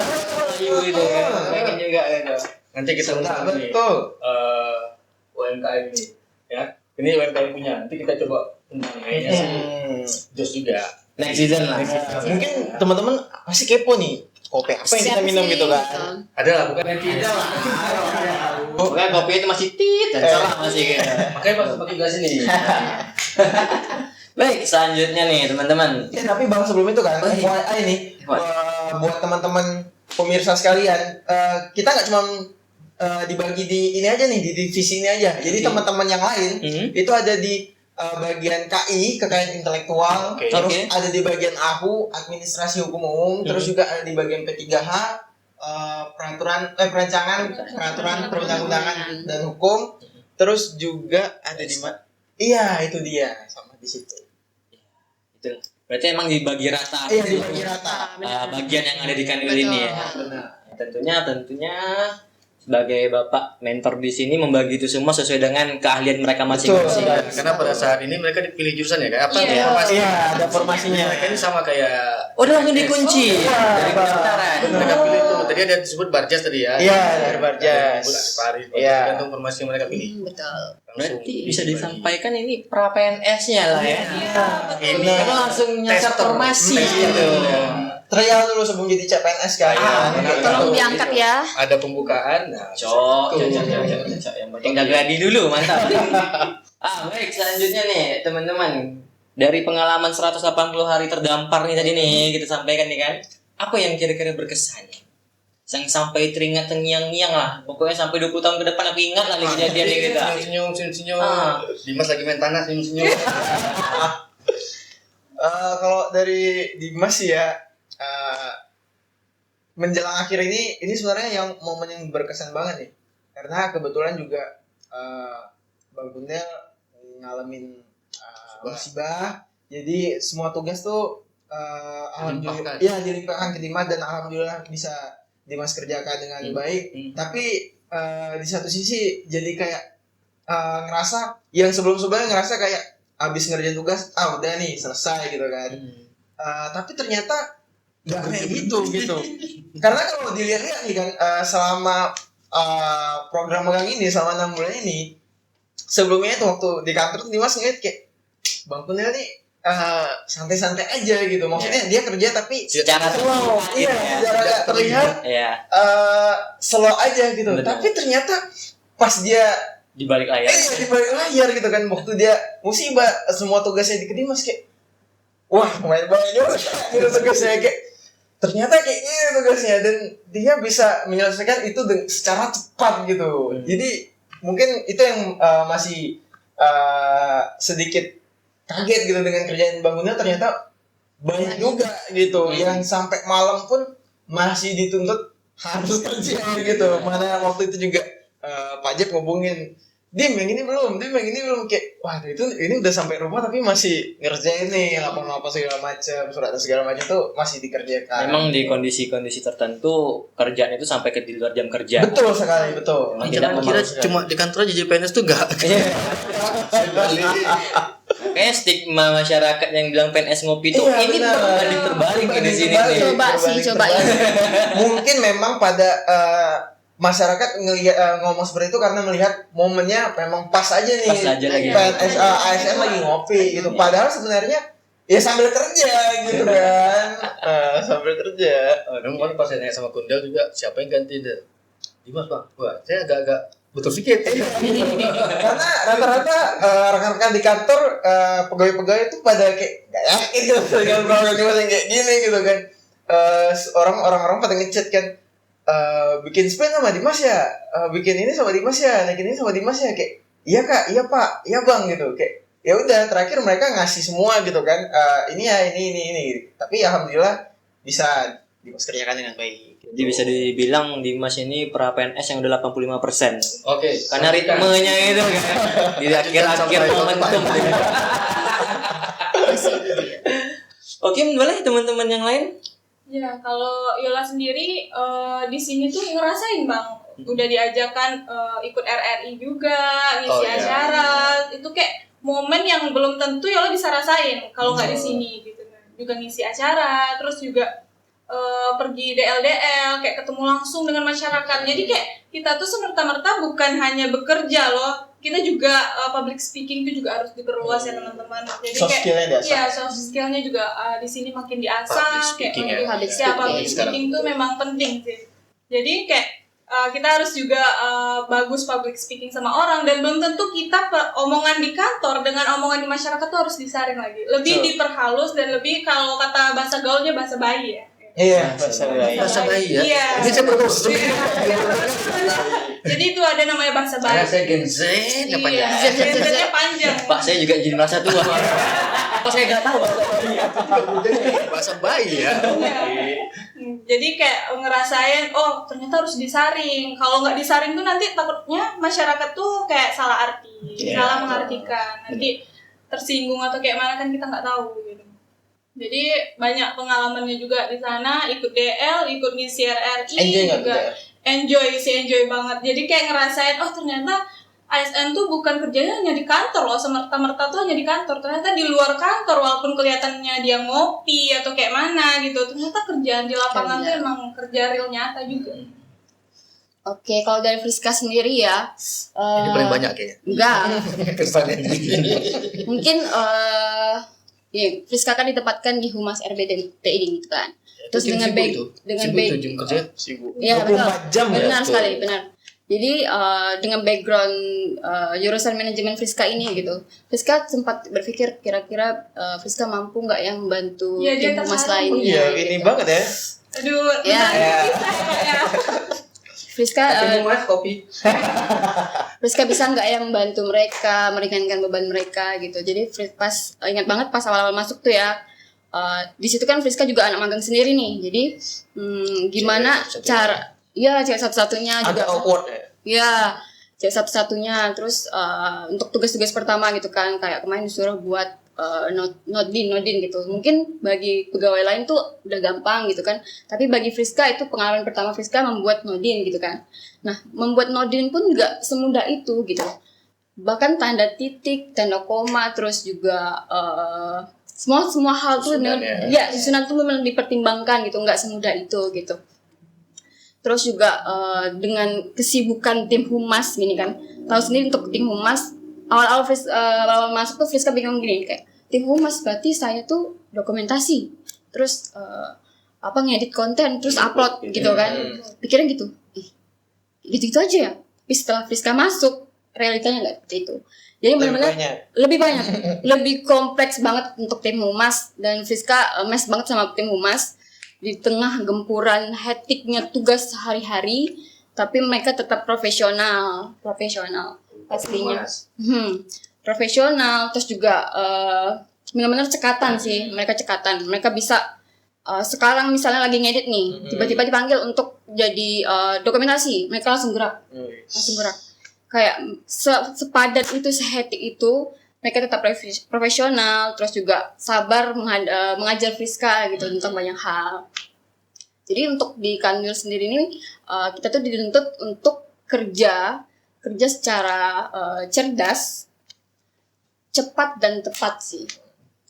gitu kan. Pengen juga gitu. Nanti kita Sedap undang nih betul. UMKM ini, ya. Ini UMKM punya. Nanti kita coba undang kayaknya sih. Jos juga. Next season lah. Mungkin teman-teman pasti kepo nih. Kopi apa yang kita minum gitu kan? Ada lah, bukan yang tidak lah. Pokoknya kopi itu masih tit dan salah masih gitu. Makanya pakai gelas ini. Baik, selanjutnya nih teman-teman. Ya, tapi Bang sebelum itu kan, Oh, iya. FYI nih, buat teman-teman pemirsa sekalian, kita nggak cuma dibagi di ini aja nih, di divisi ini aja. Jadi teman-teman yang lain itu ada di bagian KI, kekayaan intelektual, Oke. terus Oke. ada di bagian AHU, administrasi hukum umum, terus juga ada di bagian P3H, perancangan peraturan perundang-undangan dan hukum, terus juga ada di mana? Iya, itu dia, sama di situ. Itu. Berarti emang dibagi rata. Iya, dibagi rata. Bagian yang ada di kanwil ini ya. Benar. Tentunya sebagai Bapak mentor di sini membagi itu semua sesuai dengan keahlian mereka masing-masing. Betul. Karena pada saat ini mereka dipilih jurusan ya, kayak apa Iya. informasi? Iya, ada formasinya. Mereka ini sama kayak Oh, udah langsung dikunci dari pendaftaran. mereka pilih itu. Tadi ada disebut Barjas tadi ya. Iya, dari Barjas. Paris. Iya. Tergantung informasi yang mereka pilih. Betul. Berarti bisa disampaikan ini pra PNS-nya lah ya. Ini Kan langsung nyasar tester. formasi Tester. gitu. Trial dulu sebelum jadi CPNS kan. Ah, benar. Tolong diangkat ya. Ada pembukaan. Nah, Cok. Yang penting gak gladi dulu, mantap. Baik, selanjutnya nih teman-teman. Dari pengalaman 180 hari terdampar nih tadi nih kita sampaikan nih kan. Apa yang kira-kira berkesan? Yang sampai teringat terngiang-ngiang lah. Pokoknya sampai 20 tahun ke depan aku ingat lah nih kejadian nih kita. Senyum. Ah. Dimas lagi main tanah, senyum. Kalau dari Dimas sih ya, menjelang akhir ini sebenarnya yang momen yang berkesan banget nih. Karena kebetulan juga Bang Gundel ngalamin musibah. Jadi semua tugas tuh alhamdulillah dilimpahkan ke Dimas dan alhamdulillah bisa Dimas kerjakan dengan baik. Tapi di satu sisi jadi kayak ngerasa yang sebelumnya ngerasa kayak habis ngerjain tugas udah nih selesai gitu kan. Tapi ternyata nggak kayak gitu. Karena kalau dilihat-lihat nih kan selama program magang ini selama 6 bulan ini, sebelumnya itu waktu di kantor tuh Dimas ngeliat kayak Bang Kunil nih santai-santai aja gitu. Maksudnya dia kerja tapi Secara slow, iya, secara nggak terlihat ya slow aja gitu. Betul. Tapi ternyata pas dia di balik layar. di balik layar gitu kan, waktu dia musibah semua tugasnya di Kedimas kayak wah main banget juga gitu tugasnya, kayak ternyata kayak gini tugasnya, dan dia bisa menyelesaikan itu secara cepat gitu. Jadi mungkin itu yang masih sedikit kaget gitu dengan kerjaan bangunnya, ternyata banyak juga gitu yang sampai malam pun masih dituntut harus kerja gitu. Mana waktu itu juga Pak Jeb ngomongin, Dim yang ini belum, kayak wah ini udah sampai rumah tapi masih ngerjain nih apa segala macam, surat segala macam tuh masih dikerjakan. Memang di kondisi-kondisi tertentu kerjaan itu sampai ke di luar jam kerja. Betul sekali, betul. Memang tidak Jangan kira memalukan. cuma di kantor aja jadi PNS tuh enggak. Kayak stigma masyarakat yang bilang PNS ngopi itu Iya, ini benar. berbanding terbalik di sini. Terbalik. nih. Cobain. Mungkin memang pada masyarakat ngomong seperti itu karena melihat momennya memang pas aja nih. Pas aja lagi. PNS ASN lagi ngopi gitu. Padahal sebenarnya ya sambil kerja gitu kan. Sambil kerja. Namun pas saya nanya sama Kundel juga, siapa yang ganti dia? Dimas Bang. Wah, saya agak betul pikir. Karena rata-rata rekan-rekan di kantor pegawai-pegawai itu pada kayak gak yakin gitu dengan program Dimas yang kayak gini gitu kan. Orang-orang pada ngechat kan, bikin spend sama Dimas ya, bikin ini sama Dimas ya, naikin ini sama Dimas ya, kayak iya Kak, iya Pak, iya Bang gitu. Kayak ya udah, terakhir mereka ngasih semua gitu kan, ini ya ini. Tapi alhamdulillah bisa Dimas kerjakan dengan baik. Jadi bisa dibilang Dimas ini pra PNS yang udah 85%. Oke. Karena ritmenya itu kan di akhir-akhir momentum. Oke, boleh teman-teman yang lain? Ya, kalau Yola sendiri di sini tuh ngerasain Bang, udah diajakan ikut RRI juga, ngisi acara, itu kayak momen yang belum tentu Yola bisa rasain kalau nggak di sini gitu kan. Juga ngisi acara, terus juga pergi DLDL, kayak ketemu langsung dengan masyarakat. Jadi kayak kita tuh semerta-merta bukan hanya bekerja loh, kita juga public speaking itu juga harus diperluas ya teman-teman. Jadi Soft skillnya kayak diasah. ya soft skillnya juga di sini makin diasah. Public Kayak speaking ya. Public public speaking. speaking itu memang penting sih. Jadi kayak kita harus juga bagus public speaking sama orang, dan belum tentu kita omongan di kantor dengan omongan di masyarakat tuh harus disaring lagi. Lebih diperhalus dan lebih, kalau kata bahasa gaulnya, bahasa bayi ya. Iya, bahasa bayi. ya. Iya. Ini saya baru masuk. Jadi itu ada namanya bahasa Karena bayi. saya Gen Z, apa ya? Iya, Gen-nya panjang. Pak, saya juga jadi merasa tua. Kok saya nggak tahu? Bahasa bayi ya. Jadi kayak ngerasain, oh ternyata harus disaring. Kalau nggak disaring tuh nanti takutnya masyarakat tuh kayak salah arti, salah mengartikan. Nanti tersinggung atau kayak mana kan kita nggak tahu gitu. Jadi banyak pengalamannya juga di sana, ikut DL, ikut ngisi RRI Enjoy nggak juga. Enjoy banget. Jadi kayak ngerasain, oh ternyata ASN tuh bukan kerjanya hanya di kantor loh, semerta-merta tuh hanya di kantor. Ternyata di luar kantor, walaupun kelihatannya dia ngopi atau kayak mana gitu, ternyata kerjaan di lapangan tuh emang kerja real nyata juga. Oke, kalau dari Friska sendiri ya, Ini paling banyak kayaknya. enggak, Kesannya. mungkin ya, Friska kan ditempatkan di Humas RB dan TID gitu kan. Terus Jam dengan sibuk baik, itu. dengan Sibuk baik, itu jam kerja sibuk. ya 24 jam ya? benar Betul. sekali, benar. Jadi dengan background jurusan manajemen Friska ini gitu, Friska sempat berpikir kira-kira Friska mampu nggak yang membantu Iya, dia tim humas terharu. lainnya. Iya, ini banget ya. Aduh, Ya. Friska Mas kopi. Friska bisa nggak yang membantu mereka, meringankan beban mereka gitu. Jadi pas ingat banget pas awal-awal masuk tuh ya, di situ kan Friska juga anak magang sendiri nih. Jadi gimana Cewek cara, ya cewek satu-satunya juga. Agak awkward ya. Ya, cewek satu-satunya. Terus untuk tugas-tugas pertama gitu kan, kayak kemarin disuruh buat nodin gitu. Mungkin bagi pegawai lain tuh udah gampang gitu kan. Tapi bagi Friska itu pengalaman pertama Friska membuat nodin gitu kan. Nah, membuat nodin pun nggak semudah itu gitu. Bahkan tanda titik, tanda koma, terus juga semua hal tuh susunan tuh memang dipertimbangkan gitu, nggak semudah itu gitu. Terus juga dengan kesibukan tim humas gini kan, tahu sendiri untuk tim humas awal-awal masuk tuh Friska bingung gini kayak tim humas berarti saya tuh dokumentasi, terus ngedit konten, terus upload gitu kan. Pikirnya gitu, gitu aja ya. Tapi setelah Friska masuk, realitanya nggak seperti itu. Jadi benar-benar lebih banyak, lebih kompleks banget untuk tim humas, dan Friska mes banget sama tim humas di tengah gempuran hektiknya tugas sehari-hari, tapi mereka tetap profesional pastinya. Profesional, terus juga benar-benar cekatan sih, mereka bisa sekarang misalnya lagi ngedit nih, tiba-tiba dipanggil untuk jadi dokumentasi, mereka langsung gerak. Kayak sepadat itu, sehetik itu, mereka tetap profesional, terus juga sabar mengajar Friska gitu tentang banyak hal. Jadi untuk di Kanwil sendiri ini kita tuh dituntut untuk kerja secara cerdas, cepat dan tepat sih,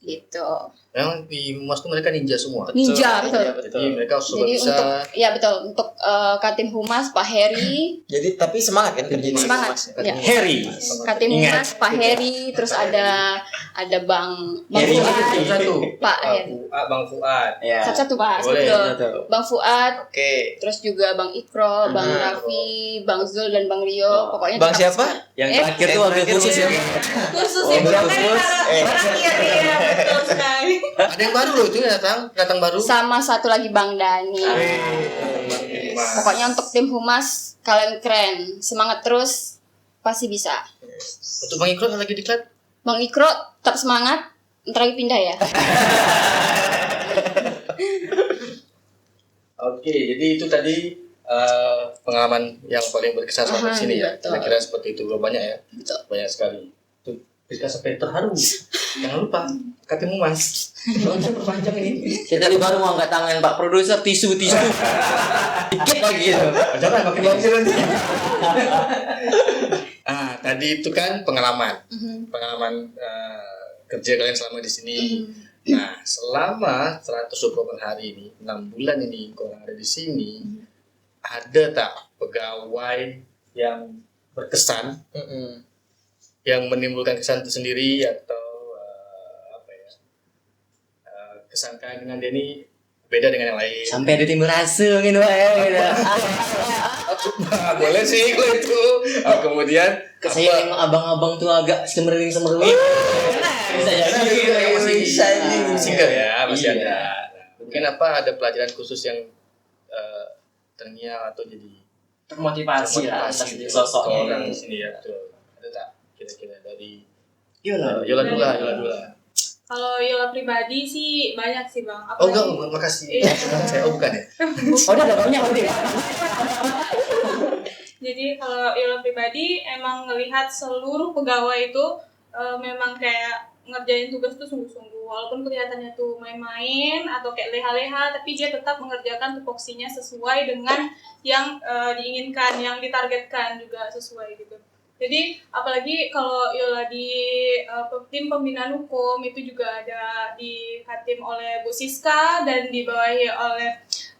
gitu. Yang di humas tuh mereka ninja semua. Ninja, betul. Jadi mereka sudah Jadi bisa. untuk Katim Humas Pak Heri. Jadi tapi semangat kan kerja di Semangat. humas. Ya. Harry. Katim Ingat. Humas Pak Heri, terus ada Bang Heri Fuad. Satu. Pak Heri. Bang Fuad. Ya. Satu Pak, Boleh, betul. Bang Fuad, Oke. terus juga Bang Ikro, Bang Raffi, Bang Zul dan Bang Rio. Pokoknya Bang tetap siapa? semangat. Yang terakhir tuh wakil khusus ya. Khusus Oh, ibu khusus. terakhir ya, betul sekali. Ada yang baru loh itu datang baru. Sama satu lagi Bang Dani. Pokoknya untuk tim humas kalian keren, semangat terus, pasti bisa. Untuk Bang Ikro lagi diklat. Bang Ikro tetap semangat, ntar lagi pindah ya. Oke, jadi itu tadi pengalaman yang paling berkesan sampai sini ya. Betul. Kira-kira seperti itu, belum banyak ya. Betul. Banyak sekali. Tuh, Friska sampai terharu. Jangan lupa Katim Humas. Kalau saya perpanjang ini. Kita tadi baru mau angkat tangan Pak Produser, tisu. Dikit lagi gitu. Jangan pakai baju nanti. Tadi itu kan pengalaman kerja kalian selama di sini. Nah, selama 124 hari ini, 6 bulan ini kau ada di sini, ada tak pegawai yang berkesan, yang menimbulkan kesan itu sendiri, atau kesan kalian dengan dia ini beda dengan yang lain? Sampai ada timbul rasa gitu ya. Boleh sih kalau itu. Kemudian Saya emang abang-abang tuh agak semerling. Bisa jadi masih single ya, masih Iya. ada. Mungkin ada pelajaran khusus yang terngiang atau jadi termotivasi lah atas gitu sosok ke orang di sini ya. Betul. Ada tak kira-kira dari Yola. Yola dulu. Kalau Yola pribadi sih banyak sih Bang. Oh enggak, makasih. Iya. Saya bukan ya. Oh, udah banyak berarti. Jadi kalau Yola pribadi emang ngelihat seluruh pegawai itu memang kayak ngerjain tugas tuh sungguh-sungguh, walaupun kelihatannya tuh main-main atau kayak leha-leha, tapi dia tetap mengerjakan tupoksinya sesuai dengan yang diinginkan, yang ditargetkan juga sesuai gitu. Jadi apalagi kalau Yola di tim pembinaan hukum itu juga ada dihatim oleh Bu Siska dan dibawahi oleh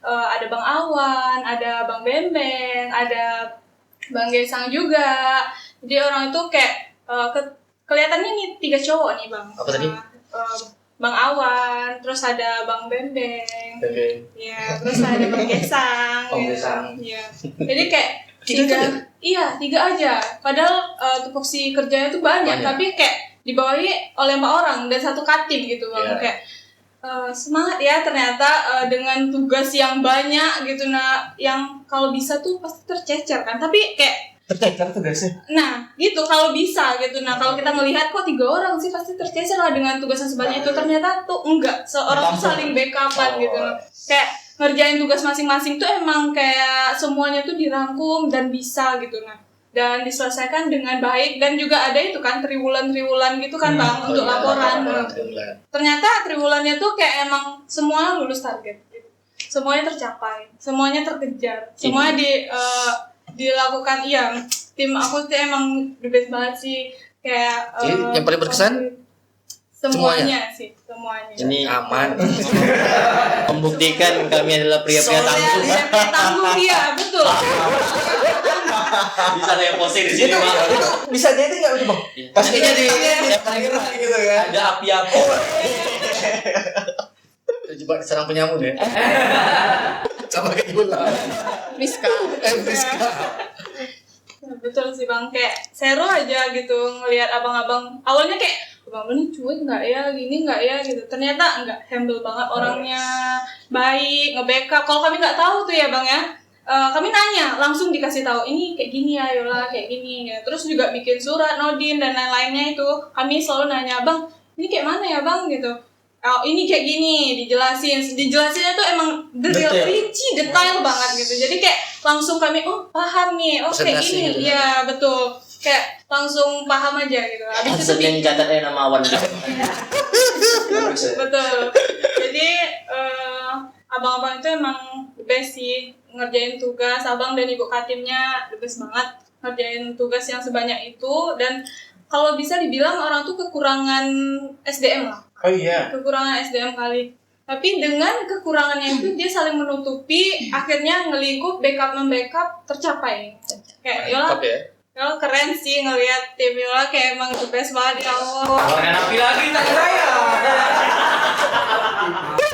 ada Bang Awan, ada Bang Bembeng, ada Bang Gesang juga. Jadi orang itu kayak kelihatannya nih 3 cowok nih Bang. Apa tadi? Bang Awan, terus ada Bang Bembeng, Oke. ya, terus ada Bang Gesang. Bang ya. Gesang. Iya. Jadi kayak Tiga tiga aja. Padahal tupoksi kerjanya tuh banyak, tapi kayak dibawahi oleh 4 orang dan 1 katim gitu Bang. Yeah. Kayak semangat ya ternyata dengan tugas yang banyak gitu, yang kalau bisa tuh pasti tercecer kan, tapi kayak Tercecer tugasnya. nah gitu kalau bisa gitu. Nah kalau kita melihat kok 3 orang sih pasti tercecer lah dengan tugas yang sebanyak itu, ternyata tuh enggak, seorang tuh saling backupan gitu. Kayak ngerjain tugas masing-masing tuh emang kayak semuanya tuh dirangkum dan bisa gitu, dan diselesaikan dengan baik, dan juga ada itu kan triwulan gitu kan Bang untuk laporan. Ternyata triwulannya tuh kayak emang semua lulus target gitu. Semuanya tercapai, semuanya terkejar, semuanya dilakukan. Iya, tim aku tuh emang the best banget sih, kayak Yang paling berkesan? semuanya. Ini aman. membuktikan kami adalah pria-pria Soalnya tangguh. dia kayak tangguh dia, betul. Bisa saya posting di sini, Itu Bang. bisa jadi nggak itu bang? Iya. Pastinya di Yang gerak gitu kan. ada api-api. Terjebak diserang penyamun ya. Sama kayak bola. Rizka. Rizka. Ya, betul sih bang, kayak seru aja gitu ngelihat abang-abang. Awalnya kayak abang ini cuek nggak ya, gini nggak ya gitu. Ternyata nggak, humble banget orangnya, baik, nge-backup. Kalau kami nggak tahu tuh ya bang ya, kami nanya langsung dikasih tahu ini kayak gini ya Yola, kayak gini ya. Terus juga bikin surat, nodin dan lain-lainnya itu kami selalu nanya bang, ini kayak mana ya bang gitu. Oh ini kayak gini, dijelasinnya tuh emang Detail. rinci, detail banget gitu. Jadi kayak langsung kami paham nih, kayak Presentasi gini, gitu. ya betul. Kayak langsung paham aja gitu. Habis itu Langsung yang catatnya nama Awan. betul. Jadi abang-abang itu emang the best sih ngerjain tugas. Abang dan ibu katimnya the best banget ngerjain tugas yang sebanyak itu. Dan kalau bisa dibilang orang tuh kekurangan SDM lah. Oh iya. Kekurangan SDM kali. Tapi dengan kekurangannya itu dia saling menutupi, akhirnya ngelingkup, backup tercapai. Kayak Yola, Mantap ya. Yola keren sih ngelihat tim Yola kayak emang the best banget ya Allah. Orang api lagi tak saya.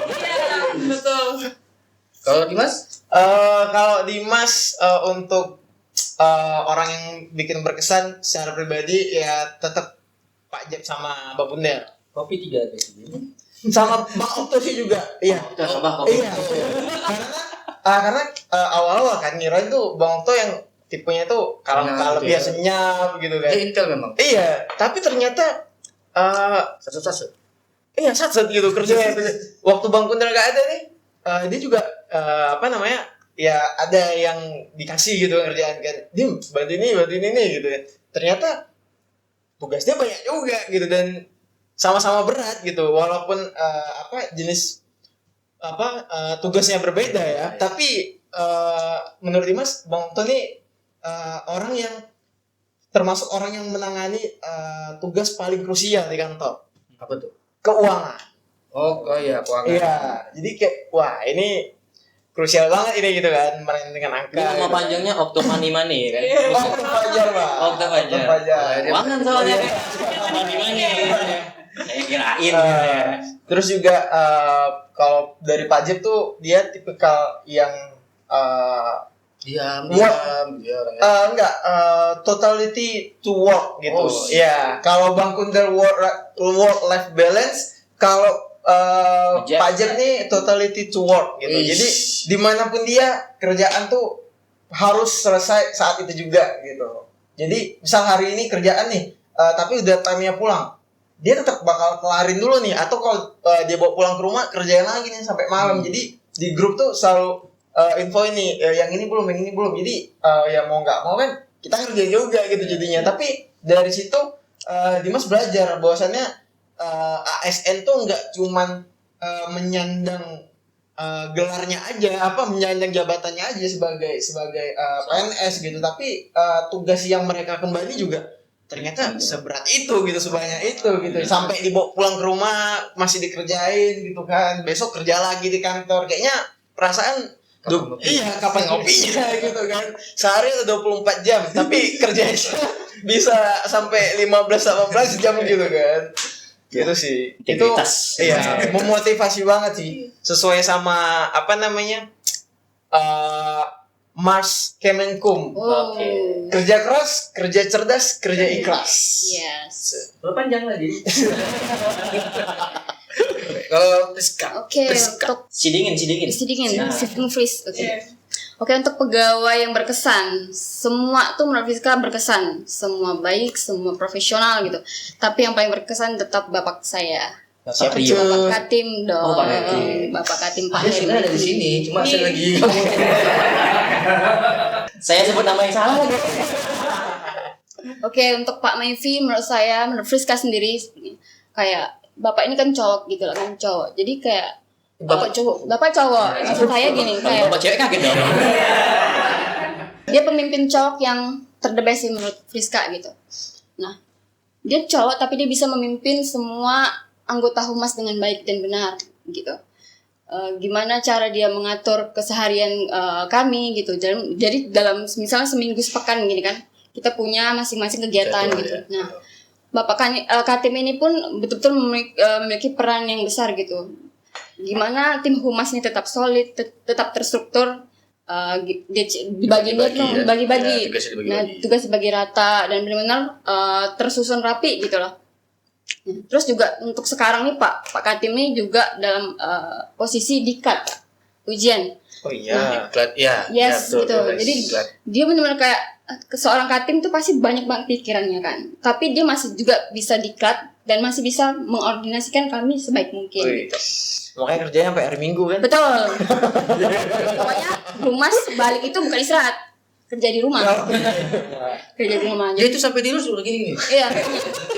Iya, betul. Kalau Dimas? Kalau Dimas untuk orang yang bikin berkesan secara pribadi ya tetap Pak Jeb sama Mbak Bunda. Kopi 3 di sini. Sama Bang Okto sih juga. Iya. Kita tambah kopi. Iya. Karena awal-awal kan ngira itu Bang Okto yang tipenya tuh kalau lebih Iya. senyap gitu kan. Dia Intel memang. Iya, tapi ternyata Satu-satu. iya satset gitu kerjanya. Waktu Bang Kundal gak ada nih, dia juga ya ada yang dikasih gitu kerjaan kan. Dim, bantu ini gitu kan. Ternyata tugasnya banyak juga gitu dan sama-sama berat gitu. Walaupun jenis tugasnya berbeda ya. Tapi menurut Dimas, Bang Okto nih orang yang termasuk orang yang menangani tugas paling krusial di kantor, Apa tuh? keuangan. Oh iya, keuangan. Iya, jadi kayak wah ini krusial banget ini gitu kan, main dengan angka. Ini nama gitu. panjangnya Okto Money kan. Okto Fajar, Pak. Okto Fajar. Okto Fajar. Keuangan soalnya. Money. Saya kirain. Terus juga kalau dari Pak Jeb tuh dia tipikal yang Diam. Iya. Dia orangnya. totality to work gitu. Oh, Iya, kalau Bang Kundal work life balance, kalau Jeb. Pak Jeb nih totality to work gitu. Ish. Jadi dimanapun dia kerjaan tuh harus selesai saat itu juga gitu. Jadi misal hari ini kerjaan nih, tapi udah time-nya pulang, dia tetap bakal kelarin dulu nih. Atau kalau dia bawa pulang ke rumah kerjain lagi nih sampai malam. Jadi di grup tuh selalu info ini, yang ini belum. Jadi ya mau nggak mau kan kita kerja juga gitu jadinya. Tapi dari situ Dimas belajar bahwasannya ASN tuh nggak cuman menyandang gelarnya aja, menyandang jabatannya aja sebagai PNS gitu. Tapi tugas yang mereka kembali juga ternyata seberat itu gitu, sebanyak itu gitu. Sampai dibawa pulang ke rumah masih dikerjain gitu kan. Besok kerja lagi di kantor. Kayaknya perasaan kapan ngopinya gitu kan. Sehari ada 24 jam, tapi kerjanya bisa sampai 15-18 jam gitu kan. Gitu sih. Integritas. Itu memotivasi banget sih. Sesuai sama Mars Kemenkum. Oh. Oke. Kerja keras, kerja cerdas, kerja ikhlas. Yes. Panjang lagi. Kalau Rizka. Oke, untuk Sidingin. dingin, Nah. shift freeze. Oke. Iya. Oke, untuk pegawai yang berkesan, semua tuh menurut Rizka berkesan, semua baik, semua profesional gitu. Tapi yang paling berkesan tetap bapak saya, Bapak Siapa Rio. tuh? Bapak Katim dong. Oh, Pak Katim. Bapak Katim Pak Dia Hashim. sebenarnya ada di sini, cuma saya lagi Saya sebut nama yang salah lagi. Oke, untuk Pak Maifi menurut saya, menurut Friska sendiri kayak bapak ini kan cowok gitu lah kan cowok. Jadi kayak Bapak cowok. bapak cowok. Maksud saya gini Kalau kayak bapak cewek kaget dong. dia pemimpin cowok yang terdebes sih menurut Friska gitu. Nah, dia cowok tapi dia bisa memimpin semua anggota humas dengan baik dan benar gitu. gimana cara dia mengatur keseharian kami gitu. Jadi dalam misalnya seminggu sepekan gini kan, kita punya masing-masing kegiatan Jadwal, gitu. ya. Nah, Katim ini pun betul-betul memiliki peran yang besar gitu. Gimana tim humas ini tetap solid, tetap terstruktur, dibagi-bagi. Ya, tugasnya dibagi-bagi. Nah, tugas dibagi rata dan benar-benar tersusun rapi gitu loh. Terus juga untuk sekarang nih Pak Katim ini juga dalam posisi diklat ujian. Oh iya. Diklat, ya. Yes, ya, betul, gitu. betul, Jadi diklat. dia benar-benar kayak seorang Katim tuh pasti banyak banget pikirannya kan. Tapi dia masih juga bisa diklat dan masih bisa mengordinasikan kami sebaik mungkin. Wih. Makanya kerjanya sampai hari Minggu kan. Betul. Pokoknya humas balik itu bukan istirahat, kerja di rumah. Kerja di rumah. Dia itu sampai tidur sudah gini. Iya.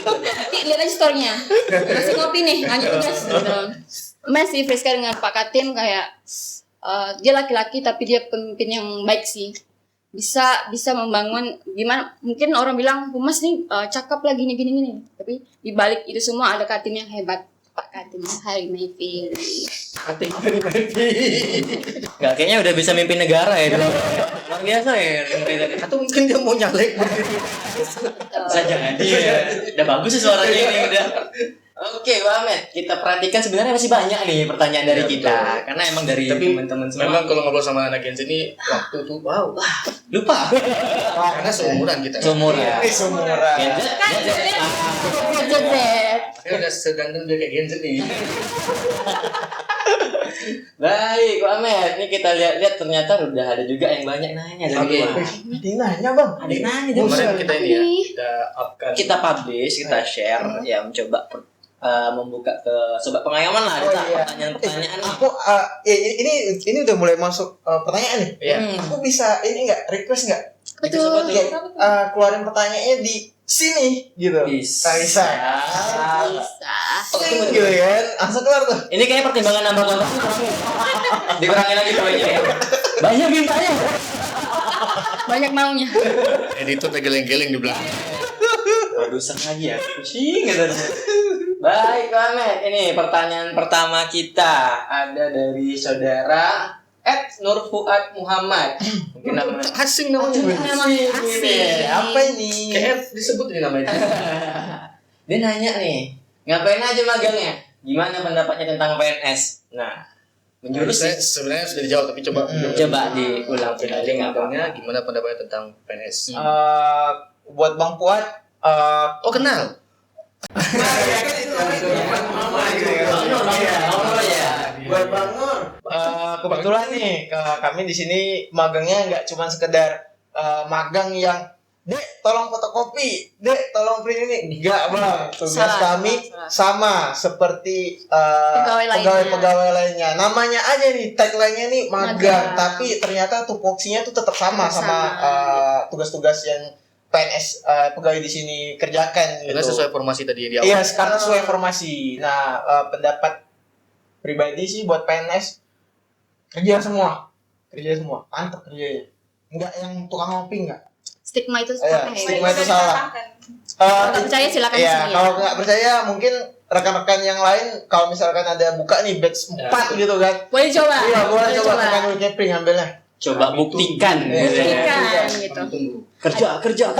Nanti lihat aja story-nya. Masih ngopi nih, lanjut tugas gitu. Masih Friska dengan Pak Katim kayak dia laki-laki tapi dia pemimpin yang baik sih. Bisa membangun gimana, mungkin orang bilang humas nih cakep lah gini. Tapi di balik itu semua ada Katim yang hebat. Pak Katim Hari Mayfiri. Nggak, kayaknya udah bisa mimpin negara ya. Luar biasa ya. Atau mungkin dia mau nyalek. Bisa jadi ya. Udah bagus sih suaranya ini udah. Oke, Pak Ahmed, kita perhatikan sebenarnya masih banyak nih pertanyaan dari Ya, kita. betul. Karena emang dari Tapi teman-teman semua. memang kalau ngobrol sama anak Gen Z ini waktu tuh wow. Lupa. Karena seumuran kita. Seumur ya. Ini seumuran. Gen Z, Gen Z. Jebret. Dia udah seganteng dia kayak Gen Z nih. Baik, Pak Ahmed. Ini kita lihat ternyata udah ada juga yang banyak nanya dari Oke. luar. Dia nanya bang. Ada yang nanya Kemarin kita ini ya, Ih. kita upkan. Kita publish, kita share, ya mencoba membuka ke sobat pengayoman lah, ada Oh, iya. pertanyaan-pertanyaan. Aku ini udah mulai masuk pertanyaan nih. Iya. Aku bisa ini nggak request nggak? Betul. Kayak, keluarin pertanyaannya di sini gitu. Bisa. Bisa. Bisa. Thank you kan. Langsung keluar tuh. Ini kayaknya pertimbangan nambah konten. Dikurangin lagi poinnya. Banyak mintanya. Banyak maunya. Editor geleng-geleng di belakang. Produser lagi ya. Pusing katanya. Baik, Pak Ahmed. Ini pertanyaan pertama kita ada dari saudara @Nurfuad Muhammad. Mungkin namanya Asing namanya. Asik. Apa ini? Kayak disebut ini namanya. Dia nanya nih, ngapain aja magangnya? Gimana pendapatnya tentang PNS? Nah, menjurus Saya sih. sebenarnya sudah dijawab tapi coba Coba diulang Mungkin aja ngomongnya gimana pendapatnya tentang PNS. Buat Bang Fuad. Oh kenal. Buat Bang Nur. Kebetulan nih kami di sini magangnya nggak cuma sekedar magang yang Dek, tolong fotokopi. Dek, tolong print ini. Enggak, Bang. Tugas Salah, kami salah. sama seperti Pegawai pegawai lainnya. Namanya aja nih, tagline-nya nih magang, Magang. tapi ternyata tupoksinya tuh tetap sama Tetap sama sama. tugas-tugas yang PNS pegawai di sini kerjakan gitu. Karena sesuai formasi tadi di awal. Iya, sekarang sesuai informasi. Nah, pendapat pribadi sih buat PNS kerja semua, mantap kerjanya. Enggak yang tukang ngopi enggak. Stigma itu Iya, apa ya? stigma itu salah. Kalau nggak percaya silakan Iya, sendiri. kalau nggak percaya mungkin rekan-rekan yang lain kalau misalkan ada buka nih batch 4 gitu kan. Boleh coba. Iya, boleh coba tekan dulu Kepri ngambilnya. Coba buktikan. Buktikan gitu. Tunggu. Kerja.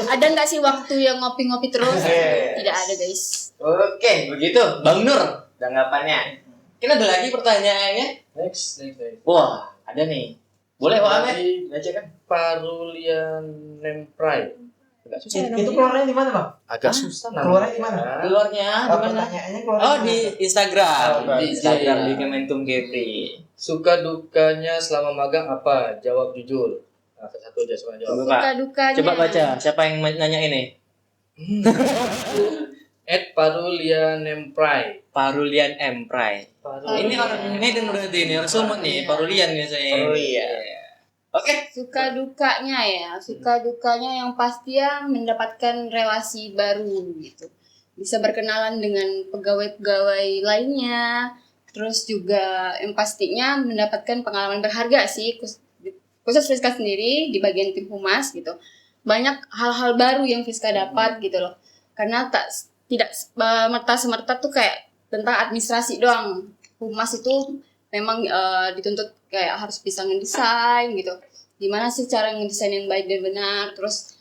Ada nggak sih waktu yang ngopi-ngopi terus? Yes. Tidak ada guys. Oke, begitu. Bang Nur, tanggapannya. Mungkin ada lagi pertanyaannya? Next. Wah, ada nih. Boleh, Pak Ahmed? Dari Baca kan? Parulian Nemprai. Agak susah Itu namanya. keluarnya di mana, Bang? Agak susah Keluarnya di namanya. mana? Keluarnya di mana? Pertanyaannya keluarnya Oh, di di mana? Instagram. Oh, Di Instagram iya. di Kemenkum Kepri. Suka dukanya selama magang apa? Jawab jujur. Nah, satu aja soalnya jawab. Coba. Duka-dukanya. Coba baca. Siapa yang nanya ini? Parulian Nemprai. Parulian Emprai. Ini orang Medan berarti ini orang Sumut nih, Parulian biasanya. Parulian. Oke. Suka dukanya ya, suka dukanya yang pasti ya mendapatkan relasi baru gitu. Bisa berkenalan dengan pegawai-pegawai lainnya, terus juga yang pastinya mendapatkan pengalaman berharga sih, khusus Friska sendiri di bagian tim humas gitu. Banyak hal-hal baru yang Friska dapat gitu loh. Karena tidak semerta tuh kayak tentang administrasi doang. Humas itu memang dituntut kayak harus bisa ngedesain gitu. Gimana sih cara ngedesain yang baik dan benar. Terus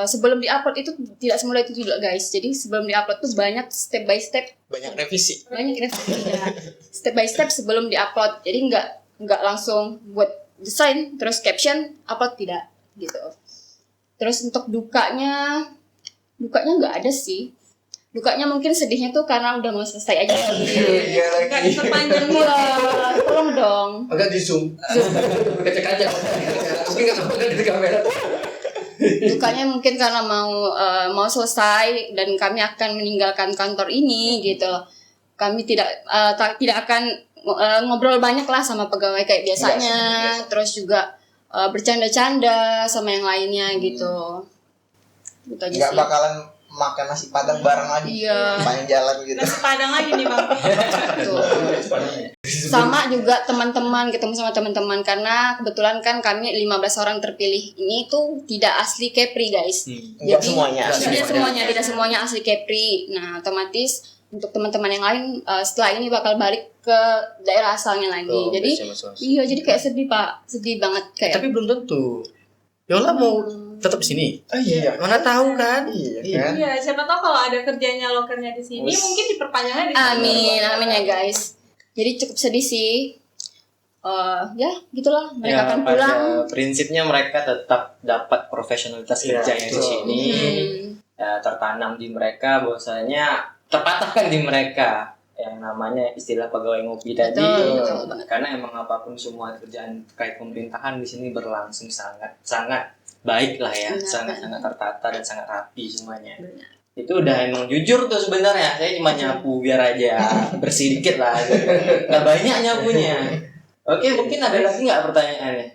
sebelum diupload itu tidak semudah itu juga guys. Jadi sebelum diupload tuh banyak step by step, Banyak revisi. ya. Step by step sebelum diupload. Jadi nggak langsung buat desain terus caption upload, tidak gitu. Terus untuk dukanya nggak ada sih. Dukanya mungkin sedihnya tuh karena udah mau selesai aja. Iya Nggak lagi. diperpanjang Iya, tolong dong. Agak di zoom. Kaca-kaca. Mungkin nggak sampai di kamera. Dukanya mungkin karena mau selesai dan kami akan meninggalkan kantor ini gitu loh. Kami tidak akan ngobrol banyak lah sama pegawai kayak biasanya. Terus juga bercanda-canda sama yang lainnya gitu. Gitu aja Nggak sih. bakalan makan nasi padang bareng lagi. Iya. Panjang jalan gitu. nasi padang lagi nih bang. Tuh. Sama juga teman-teman, ketemu sama teman-teman karena kebetulan kan kami 15 orang terpilih ini tuh tidak asli Kepri guys. Enggak semuanya. Tidak semuanya asli Kepri. Nah, otomatis untuk teman-teman yang lain setelah ini bakal balik ke daerah asalnya lagi. Jadi iya, jadi kayak sedih Pak, sedih banget kayak. Tapi belum tentu. Yola mau tetap di sini. Oh iya. Mana tahu kan? Iya kan. Iya, siapa tahu kalau ada kerjanya lokernya di sini, mungkin diperpanjangnya di sini. Amin, amin ya guys. Jadi cukup sedih sih. Ya, gitulah. Mereka Ya, akan pada pulang. prinsipnya mereka tetap dapat profesionalitas Iya, kerjanya di betul. sini. Ya, tertanam di mereka, bahwasanya terpatahkan di mereka yang namanya istilah pegawai ngopi tadi. Betul banget. Karena emang apapun semua kerjaan terkait pemerintahan di sini berlangsung sangat baik lah ya, Benar. sangat tertata dan sangat rapi semuanya. Benar. Itu udah emang jujur tuh sebenarnya. Saya cuma nyapu biar aja bersih dikit lah. Gitu. Nggak banyak nyapunya. Oke, mungkin ada lagi nggak pertanyaannya?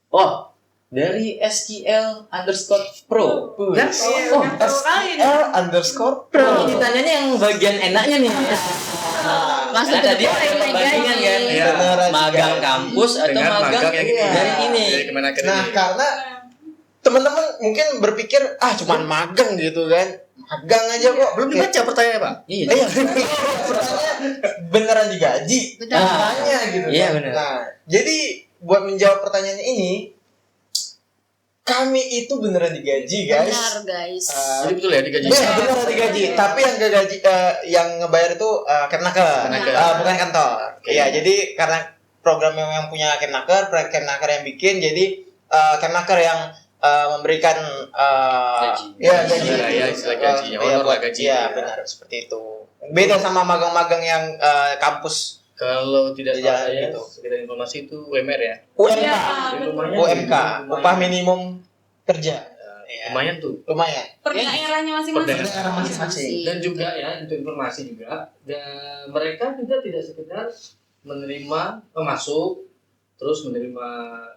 Oh, dari SQL_Pro. Iya, udah perlu kali nih. L_Pro. Ini tanyanya yang bagian enaknya nih. Langsung Karena ke tadi ada perbandingan kan, Iya. magang kampus atau Dengan magang magang yang ini. dari ini. Dari Kemenaker Nah, ini. karena teman-teman mungkin berpikir cuman magang gitu kan. Magang aja kok. Belum dibaca pertanyaannya, Pak. Iya. Iya. Pertanyaannya beneran digaji? Betul. Tanya gitu Iya, kan. bener. Nah, jadi buat menjawab pertanyaan ini, kami itu beneran digaji, guys. Benar guys. Jadi betul ya digaji. Iya, beneran digaji. Tapi yang gaji yang ngebayar itu Kemnaker, Kemnaker. bukan kantor. Oke. Iya, jadi karena program yang punya Kemnaker, proyek Kemnaker yang bikin, jadi Kemnaker yang memberikan Gaji. ya gaji. Ya, istilah gaji. Yang honor lah gaji. Iya, benar seperti itu. Beda sama magang-magang yang kampus Kalau tidak Iya, salah saya, gitu. sekedar informasi itu UMR ya. UMK. Iya, Jadi betul. lumayan. UMK, upah minimum kerja. Iya. Lumayan tuh. Lumayan. Per daerahnya masing-masing. Per daerah masing-masing. Dan juga ya untuk informasi juga, dan mereka juga tidak sekedar menerima masuk terus menerima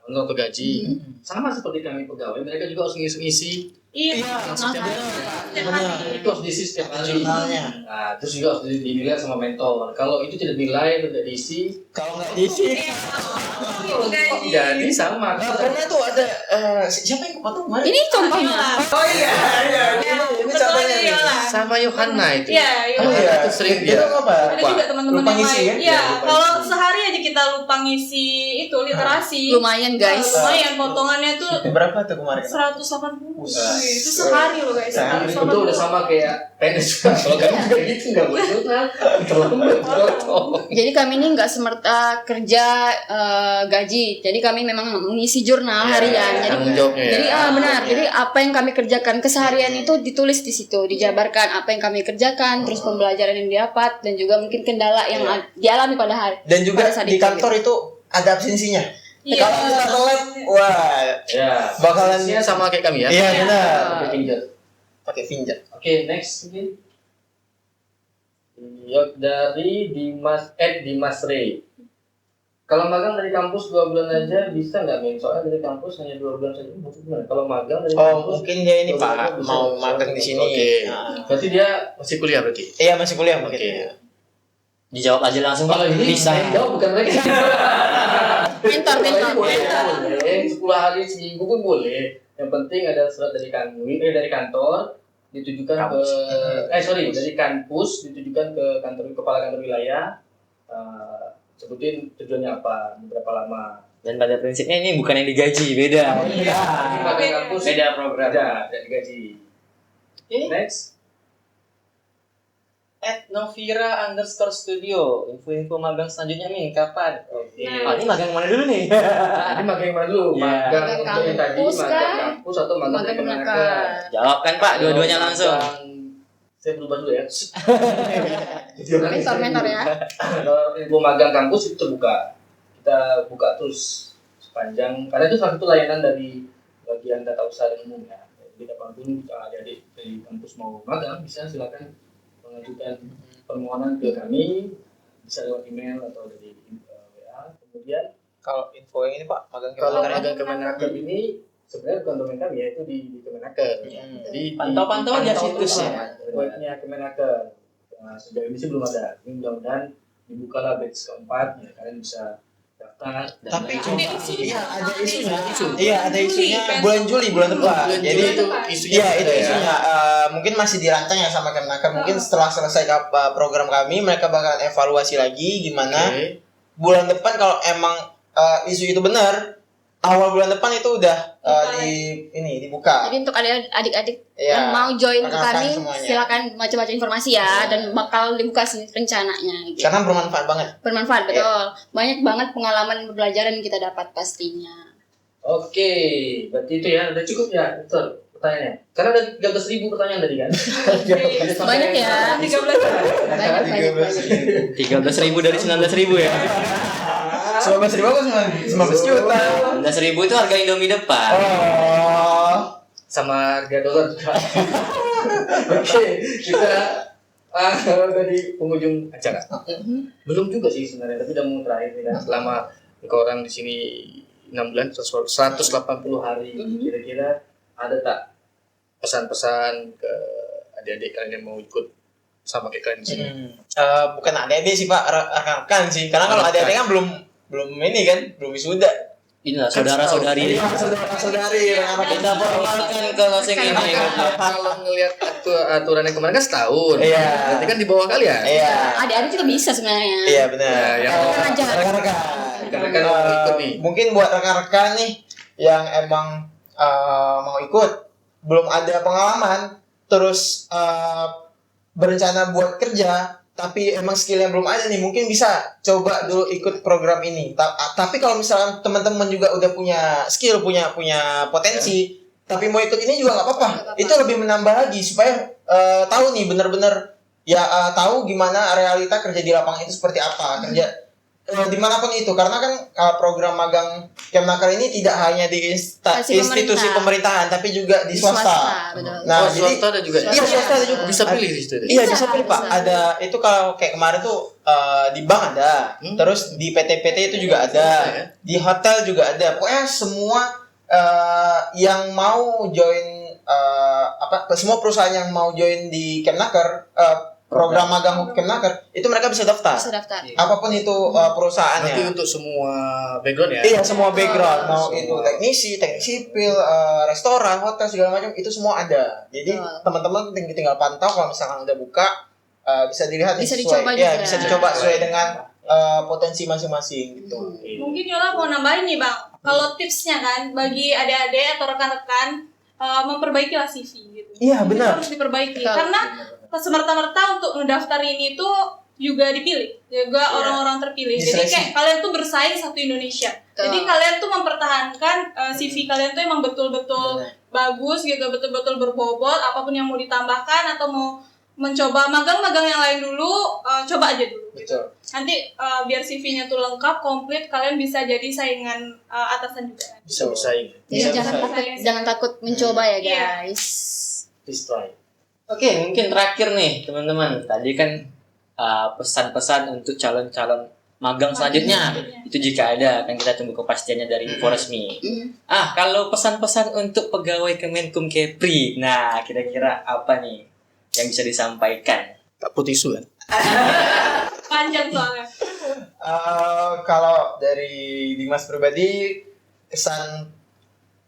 honor atau gaji. Sama seperti kami pegawai, mereka juga harus ngisi. Iya, Setiap hari. setiap hari. Itu harus diisi setiap hari. Jurnalnya. Nah, terus juga harus dinilai sama mentor. Kalau itu tidak dinilai, tidak diisi, Kalau nggak diisi. Gaji. jadi sama. Nah, karena tuh ada siapa yang kepotong kemarin? Ini contohnya. Oh iya, ini Betul contohnya aja, nih. Yola. Sama Yohana itu. Iya, Oh Yola. iya, Itu sering dia dia. tuh apa? Ada juga teman-teman Lupa yang ngisi lain. kan? Iya, lupa kalau ngisi. sehari aja kita lupa ngisi itu literasi. Lumayan guys. Lumayan potongannya tuh Berapa tuh kemarin? 180. Wah. Itu sehari loh guys. Sehari. Itu udah sama kayak PNS juga. Kalau kami juga gitu nggak betul kan? Terlambat potong. Jadi kami ini nggak semerta kerja gaji. Jadi kami memang mengisi jurnal harian. Jadi Tanggung jawabnya ya. Jadi benar. Jadi apa yang kami kerjakan keseharian itu ditulis di situ, dijabarkan apa yang kami kerjakan, terus pembelajaran yang didapat dan juga mungkin kendala yang dialami pada hari. Dan juga pada saat di itu, kantor itu ada absensinya. Iya. Kalau kita telat, wah, Ya. Bakalan- Isinya sama kayak kami ya. iya benar. Pakai finger. Pakai finjat. Oke, next mungkin. Dari Dimas Ray. Kalau magang dari kampus 2 bulan aja bisa nggak men? Soalnya dari kampus hanya 2 bulan saja. Gimana? Kalau magang dari Oh, kampus mungkin dia ini Bisa, Pak bisa. mau magang di sini. Oke. Nah. berarti dia masih kuliah berarti. Iya, masih kuliah mungkin. Oke. Dijawab aja langsung Pak. Kalau ini Bisa. jawab bukan mereka. Mentor, mentor. Boleh, 10 hari seminggu pun boleh. Yang penting ada surat dari dari kantor ditujukan Kampus. dari kampus ditujukan ke kepala kantor wilayah sebutin tujuannya apa, berapa lama. Dan pada prinsipnya ini bukan yang digaji, beda. Di magang kampus Beda program. tidak digaji. Next. @novira_studio. Info-info magang selanjutnya nih kapan? Oke. Nah. Ini magang mana dulu nih? Jadi magang yang mana dulu? Iya. Magang Magang untuk yang tadi, kampus magang kah? kampus atau magang Magang Kemenaker? Kemenaker. Jawab kan Pak, dua-duanya Kalau langsung. magang- Saya berubah dulu ya. Mentor ya. Kalau info magang kampus itu terbuka. Kita buka terus sepanjang, karena itu salah satu layanan dari bagian tata usaha dan umum ya. Jadi kapanpun adik-adik dari kampus mau magang bisa silakan mengajukan permohonan ke kami, bisa lewat email atau dari WA. Kemudian Kalau info yang ini Pak, magang kalau Kemenaker. magang Kemenaker ini sebenarnya bukan domain kami ya, itu di Kemenaker. Jadi Pantau-pantau aja dipantau situs terus ya. webnya Kemenaker. Nah, sejauh ini sih belum ada. Ini mudah-mudahan dibukalah batch keempat, ya kalian bisa daftar. dan Tapi lain-lain. Ada isunya. Iya, ada isunya. Isu. Iya, ada isunya Juli, bulan Juli, bulan depan. Bulan Jadi Juli itu depan. isunya. iya, itu ada ya. isunya. Mungkin masih dirancang ya sama Kemenaker. Mungkin setelah selesai program kami, mereka bakal evaluasi lagi gimana. Oke. Bulan depan kalau emang isu itu benar, awal bulan depan itu udah dibuka. Jadi untuk adik-adik Iya. yang mau join ke Rekan-rekan kami, semuanya. silakan baca-baca informasi ya, dan bakal dibuka sih rencananya. Gitu. Karena bermanfaat banget. Bermanfaat betul. Banyak banget pengalaman pembelajaran yang kita dapat pastinya. Oke, berarti itu ya, udah cukup ya, betul pertanyaannya. Karena ada 13.000 pertanyaan tadi kan. Banyak ya. 13. Banyak. 13.000 dari 19.000 ya. 19.000 apa 19 juta? 19.000 itu harga Indomie depan. Oh. Sama harga dolar juga. Oke, kita dari penghujung acara. Belum juga sih sebenarnya, tapi udah mau terakhir nih kan. Selama ke orang di sini 6 bulan, 180 hari. Kira-kira ada tak pesan-pesan ke adik-adik kalian yang mau ikut sama kayak kalian di sini? Bukan adik-adik sih Pak, rekan-rekan sih. Karena kalau adik-adik kan belum ini kan, belum wisuda. Inilah saudara-saudari. Iya, saudara-saudari, rekan-rekan Kita formalkan ke masing ini. Kalau ngelihat aturan yang kemarin kan setahun. Iya. Berarti kan di bawah kalian. Iya. Adik-adik juga bisa sebenarnya. Iya benar. Ya, yang aja. Rekan-rekan. Rekan-rekan mau ikut nih. Mungkin buat rekan-rekan nih yang emang mau ikut, belum ada pengalaman, terus berencana buat kerja, tapi emang skill yang belum ada nih, mungkin bisa coba dulu ikut program ini. Tapi kalau misalnya teman-teman juga udah punya skill, punya potensi, tapi mau ikut ini juga nggak apa-apa. Itu lebih menambah lagi supaya tahu nih benar-benar ya tahu gimana realita kerja di lapangan itu seperti apa, kerja dimanapun itu, karena kan program magang Kemenaker ini tidak hanya di institusi pemerintahan tapi juga di swasta. Betul. Nah, jadi swasta ada juga. iya swasta ada juga. Bisa pilih di situ. Iya bisa pilih Pak. Ada itu kalau kayak kemarin tuh di bank ada, terus di PT-PT itu juga ada, di hotel juga ada. Pokoknya semua yang mau join semua perusahaan yang mau join di Kemenaker program magang Kemenaker itu mereka bisa daftar. Bisa daftar. Apapun itu perusahaannya. Berarti untuk semua background ya? Iya semua background, mau itu teknik sipil, restoran, hotel segala macam itu semua ada. Jadi teman-teman tinggal pantau kalau misalkan udah buka bisa dilihat Bisa sesuai, dicoba ya juga. bisa dicoba sesuai dengan potensi masing-masing gitu. Mungkin Yola mau nambahin nih Bang, kalau tipsnya kan bagi adik-adik atau rekan-rekan memperbaikilah CV gitu. Iya, Mungkin benar. harus diperbaiki Betul. karena semerta-merta untuk ngedaftar ini tuh juga dipilih, juga orang-orang terpilih. Jadi Diseleksi. kayak kalian tuh bersaing satu Indonesia. Betul. Jadi kalian tuh mempertahankan CV kalian tuh emang betul-betul bagus gitu, betul-betul berbobot. Apapun yang mau ditambahkan atau mau mencoba magang-magang yang lain dulu, coba aja dulu. Betul. Nanti biar CV-nya tuh lengkap, komplit, kalian bisa jadi saingan atasan juga. Bisa bersaing. Jadi jangan takut mencoba ya Iya. guys. Please try. Oke, mungkin terakhir nih teman-teman. Tadi kan pesan-pesan untuk calon-calon magang selanjutnya. Itu jika ada, kan kita tunggu kepastiannya dari info resmi. Kalau pesan-pesan untuk pegawai Kemenkum Kepri, nah kira-kira apa nih yang bisa disampaikan? Tak putih isu kan? Panjang soalnya. Kalau dari Dimas pribadi, kesan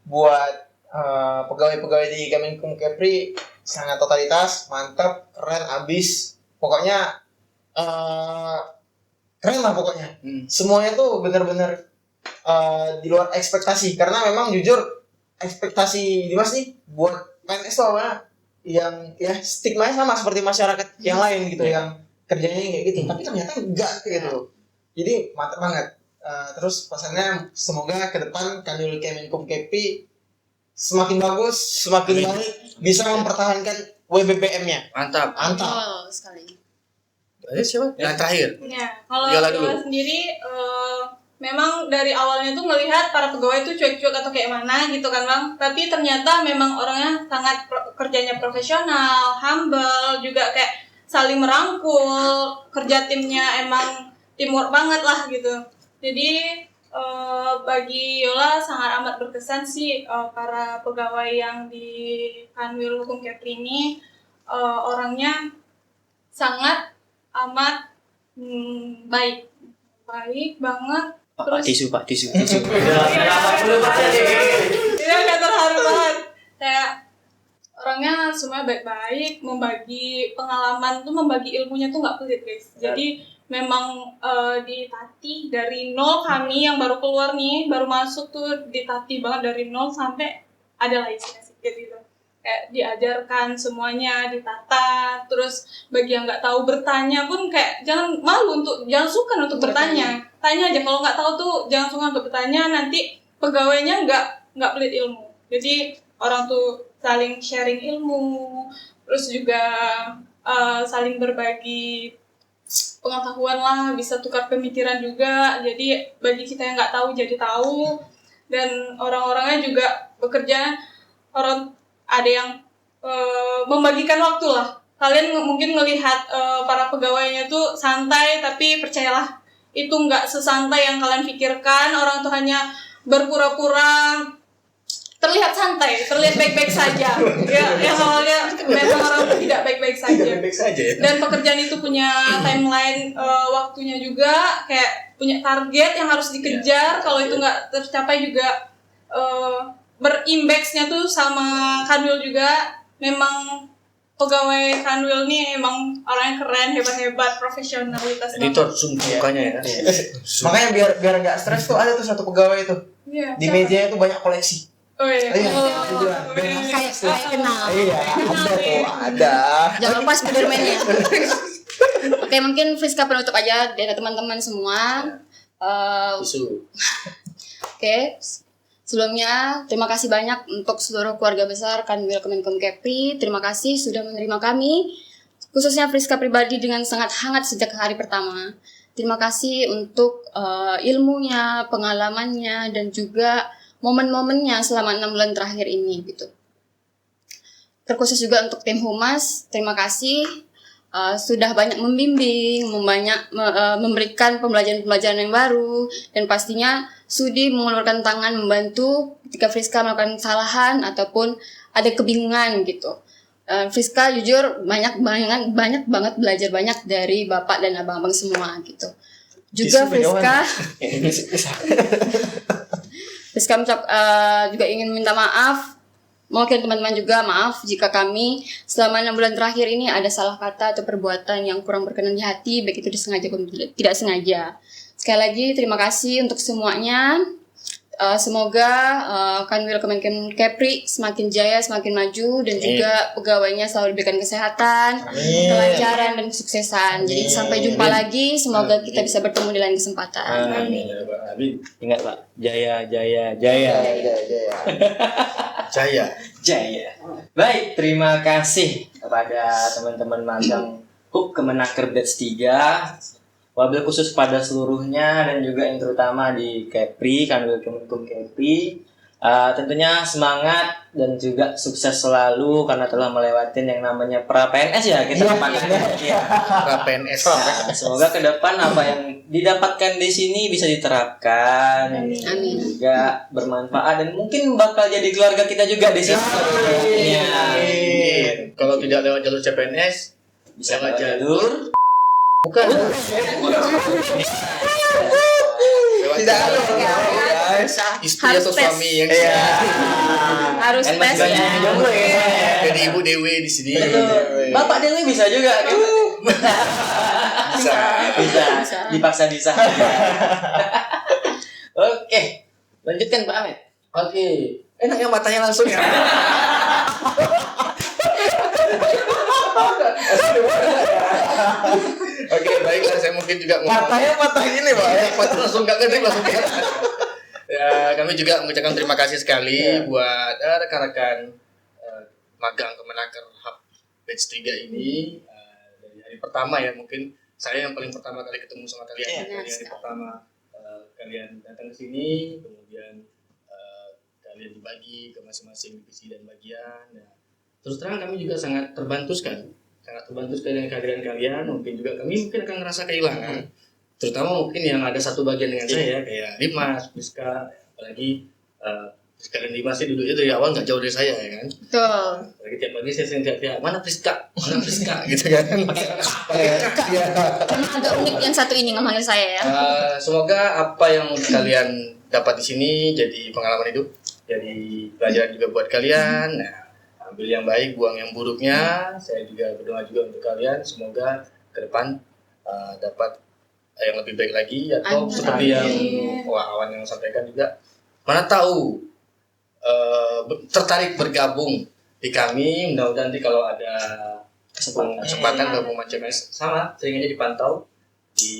buat pegawai-pegawai di Kemenkum Kepri sangat totalitas, mantap, keren, abis. Pokoknya keren lah pokoknya. Hmm. Semuanya tuh benar-benar di luar ekspektasi, karena memang jujur ekspektasi Dimas nih buat PNS tuh awalnya yang ya stigmanya sama seperti masyarakat yang lain gitu, yang kerjanya kayak gitu, tapi ternyata enggak gitu. Jadi mantap banget. Terus pesannya semoga ke depan Kanwil Kemenkum Kepri semakin bagus, semakin baik, bisa mempertahankan WBPM-nya. Mantap. Mantap. Betul sekali. Ayo siapa? Yang terakhir. Ya, kalau Yola dulu. Yola sendiri memang dari awalnya tuh ngelihat para pegawai tuh cuek-cuek atau kayak mana gitu kan Bang. Tapi ternyata memang orangnya sangat kerjanya profesional, humble, juga kayak saling merangkul, kerja timnya emang teamwork banget lah gitu. Jadi bagi Yola sangat amat berkesan sih para pegawai yang di Kanwil Hukum Kepri ini orangnya sangat amat baik banget. Pak tisu. Dia kayak terharu banget. Kayak orangnya semuanya baik-baik, membagi pengalaman tuh, membagi ilmunya tuh nggak pelit guys. Jadi memang ditatih dari nol, kami yang baru keluar nih, baru masuk tuh ditatih banget dari nol sampai ada lah isinya sedikit gitu. Kayak diajarkan semuanya, ditata, terus bagi yang nggak tahu bertanya pun kayak jangan sungkan untuk bertanya. Tanya aja, kalau nggak tahu tuh jangan sungkan untuk bertanya, nanti pegawainya nggak pelit ilmu. Jadi orang tuh saling sharing ilmu, terus juga saling berbagi pengetahuan lah, bisa tukar pemikiran juga. Jadi bagi kita yang nggak tahu jadi tahu, dan orang-orangnya juga bekerja ada yang membagikan waktu lah. Kalian mungkin melihat para pegawainya tuh santai, tapi percayalah itu nggak sesantai yang kalian pikirkan. Orang tuh hanya berpura-pura terlihat santai, terlihat baik-baik saja. Ya, yang awalnya memang orang tuh tidak baik-baik saja. Baik saja ya. Dan pekerjaan itu punya timeline waktunya juga, kayak punya target yang harus dikejar. Kalau itu nggak tercapai juga berimbasnya tuh sama Kanwil juga. Memang pegawai Kanwil nih emang orang yang keren, hebat-hebat, profesionalitas Jadi itu harus sungguhkannya ya. Makanya biar nggak stres tuh ada tuh satu pegawai tuh Iya, di siapa? mejanya tuh banyak koleksi. Oh iya. Iya, Oh, iya. Kayak kenal. Iya, ada. Jangan lupa Spiderman-nya. Oke, mungkin Friska penutup aja dari teman-teman semua. Susu. Oke, sebelumnya terima kasih banyak untuk seluruh keluarga besar Kanwil Kemenkum Kepri. Terima kasih sudah menerima kami, khususnya Friska pribadi dengan sangat hangat sejak hari pertama. Terima kasih untuk ilmunya, pengalamannya, dan juga momen-momennya selama 6 bulan terakhir ini gitu. Terkhusus juga untuk tim Humas, terima kasih sudah banyak membimbing, memberikan pembelajaran-pembelajaran yang baru, dan pastinya sudi mengulurkan tangan membantu ketika Friska melakukan kesalahan ataupun ada kebingungan gitu. Friska jujur banyak banget belajar banyak dari bapak dan abang-abang semua gitu. Juga Friska juga ingin minta maaf. Mungkin teman-teman juga maaf jika kami selama 6 bulan terakhir ini ada salah kata atau perbuatan yang kurang berkenan di hati, baik itu disengaja maupun tidak sengaja. Sekali lagi terima kasih untuk semuanya. Semoga Kanwil Kemenkum Kepri semakin jaya, semakin maju, dan juga pegawainya selalu diberikan kesehatan, kelancaran, dan kesuksesan. Jadi sampai jumpa lagi. Semoga kita bisa bertemu di lain kesempatan. Amin. Ingat Pak, jaya. Jaya. Baik, terima kasih kepada teman-teman magang HUK Kemenaker Batch 3. Wabil khusus pada seluruhnya dan juga yang terutama di Kepri, Kanwil Kemenkum Kepri. Tentunya semangat dan juga sukses selalu karena telah melewatin yang namanya pra PNS ya kita panggilnya. Pra PNS. Semoga ke depan apa yang didapatkan di sini bisa diterapkan, Amin. juga bermanfaat dan mungkin bakal jadi keluarga kita juga di sini. Amin. Kalau tidak lewat jalur CPNS, bisa lewat jalur. Bukan. Tidak ada guys. Istri atau Harus tes. suami yang Harus Kan tes masih banyak ya. yang jomblo ya. Jadi Ibu Dewi di sini. Betul. Bapak Dewi bisa juga kan? Bisa. Dipaksa bisa. Oke. Lanjutkan Pak Ahmed. Oke. Enak yang matanya langsung ya. Oke, baiklah, saya mungkin juga Matah gini Pak. patah langsung nggak ngerti langsung ya. Ya, kami juga mengucapkan terima kasih sekali buat rekan-rekan magang Kemenaker Hub Batch 3 ini dari hari pertama ya, mungkin saya yang paling pertama kali ketemu sama kalian dari hari pertama kalian datang ke sini, kemudian kalian dibagi ke masing-masing divisi dan bagian. Nah, terus terang kami juga sangat terbantu sekali dengan kehadiran kalian. Mungkin juga kami mungkin akan ngerasa kehilangan, terutama mungkin yang ada satu bagian dengan saya kayak Dimas, Priska, apalagi Priska dan Dimas sih duduknya dari awal nggak jauh dari saya ya kan. Betul. Lagi tiap pagi saya sering teriak, mana Priska gitu kan. Karena agak unik yang satu ini ngomongin saya ya. Semoga apa yang kalian dapat di sini jadi pengalaman hidup, jadi pelajaran juga buat kalian. Nah, ambil yang baik, buang yang buruknya. Saya juga berdoa juga untuk kalian, semoga ke depan dapat yang lebih baik lagi, atau seperti yang Awan yang sampaikan juga, mana tahu tertarik bergabung di kami. Mudah-mudahan nanti kalau ada kesempatan gabung macam sama, sering aja dipantau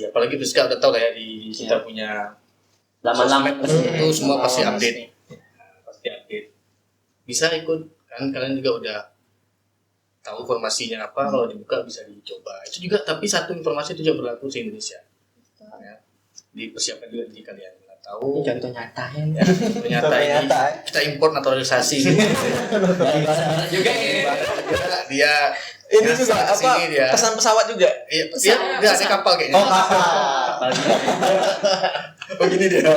apalagi Priska udah tahu lah ya di kita punya Lama-lama itu semua pasti update. Bisa ikut kan, kalian juga udah tahu informasinya apa, kalau dibuka bisa dicoba itu juga. Tapi satu informasi itu juga berlaku di Indonesia ya, dipersiapkan juga di kalian tahu. Contoh nyata ya, ternyata ini kita import naturalisasi juga dia Ini juga apa? dia. Pesan pesawat juga. Iya, dia ada kapal kayaknya. Oh gini dia.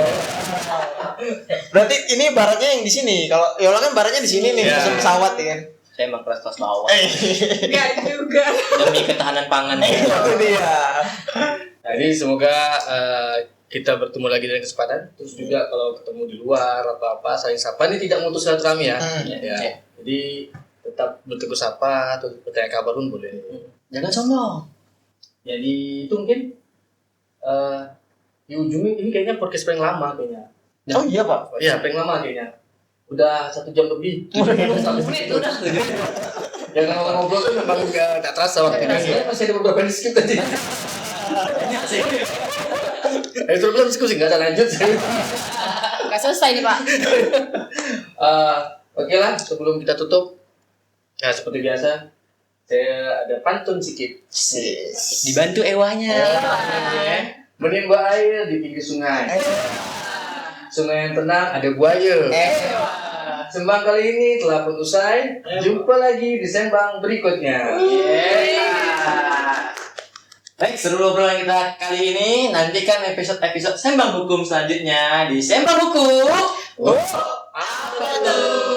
Berarti ini baratnya yang di sini. Kalau Yola kan baratnya di sini nih, pesan pesawat ya kan. Saya emang kelas bawah. Enggak juga. Demi ketahanan pangan. Itu dia. Jadi semoga kita bertemu lagi dengan kesempatan. Terus juga kalau ketemu di luar atau apa, saling sapa, ini tidak memutus silaturahmi ya. Ya. Jadi tetap bertegur sapa atau bertanya kabar pun boleh. Jangan sombong. Jadi itu mungkin di ujungnya ini kayaknya podcast paling lama kayaknya. Oh iya Pak. Iya, paling lama kayaknya. Udah 1 jam lebih. 1 menit udah. Yang ngobrol tuh memang nggak terasa waktunya. Masih ada beberapa yang skip tadi. Itu belum diskusi, nggak ada lanjut. Nggak selesai nih Pak. Oke lah, sebelum kita tutup, ya seperti biasa, saya ada pantun sedikit. Dibantu ewanya. Menimba air di pinggir sungai. Sungai yang tenang ada buaya. Sembang kali ini telah pun usai. Jumpa lagi di sembang berikutnya. Baik, seru obrolan kita kali ini. Nantikan episode Sembang Hukum selanjutnya di Sembang Hukum. Apa tuh?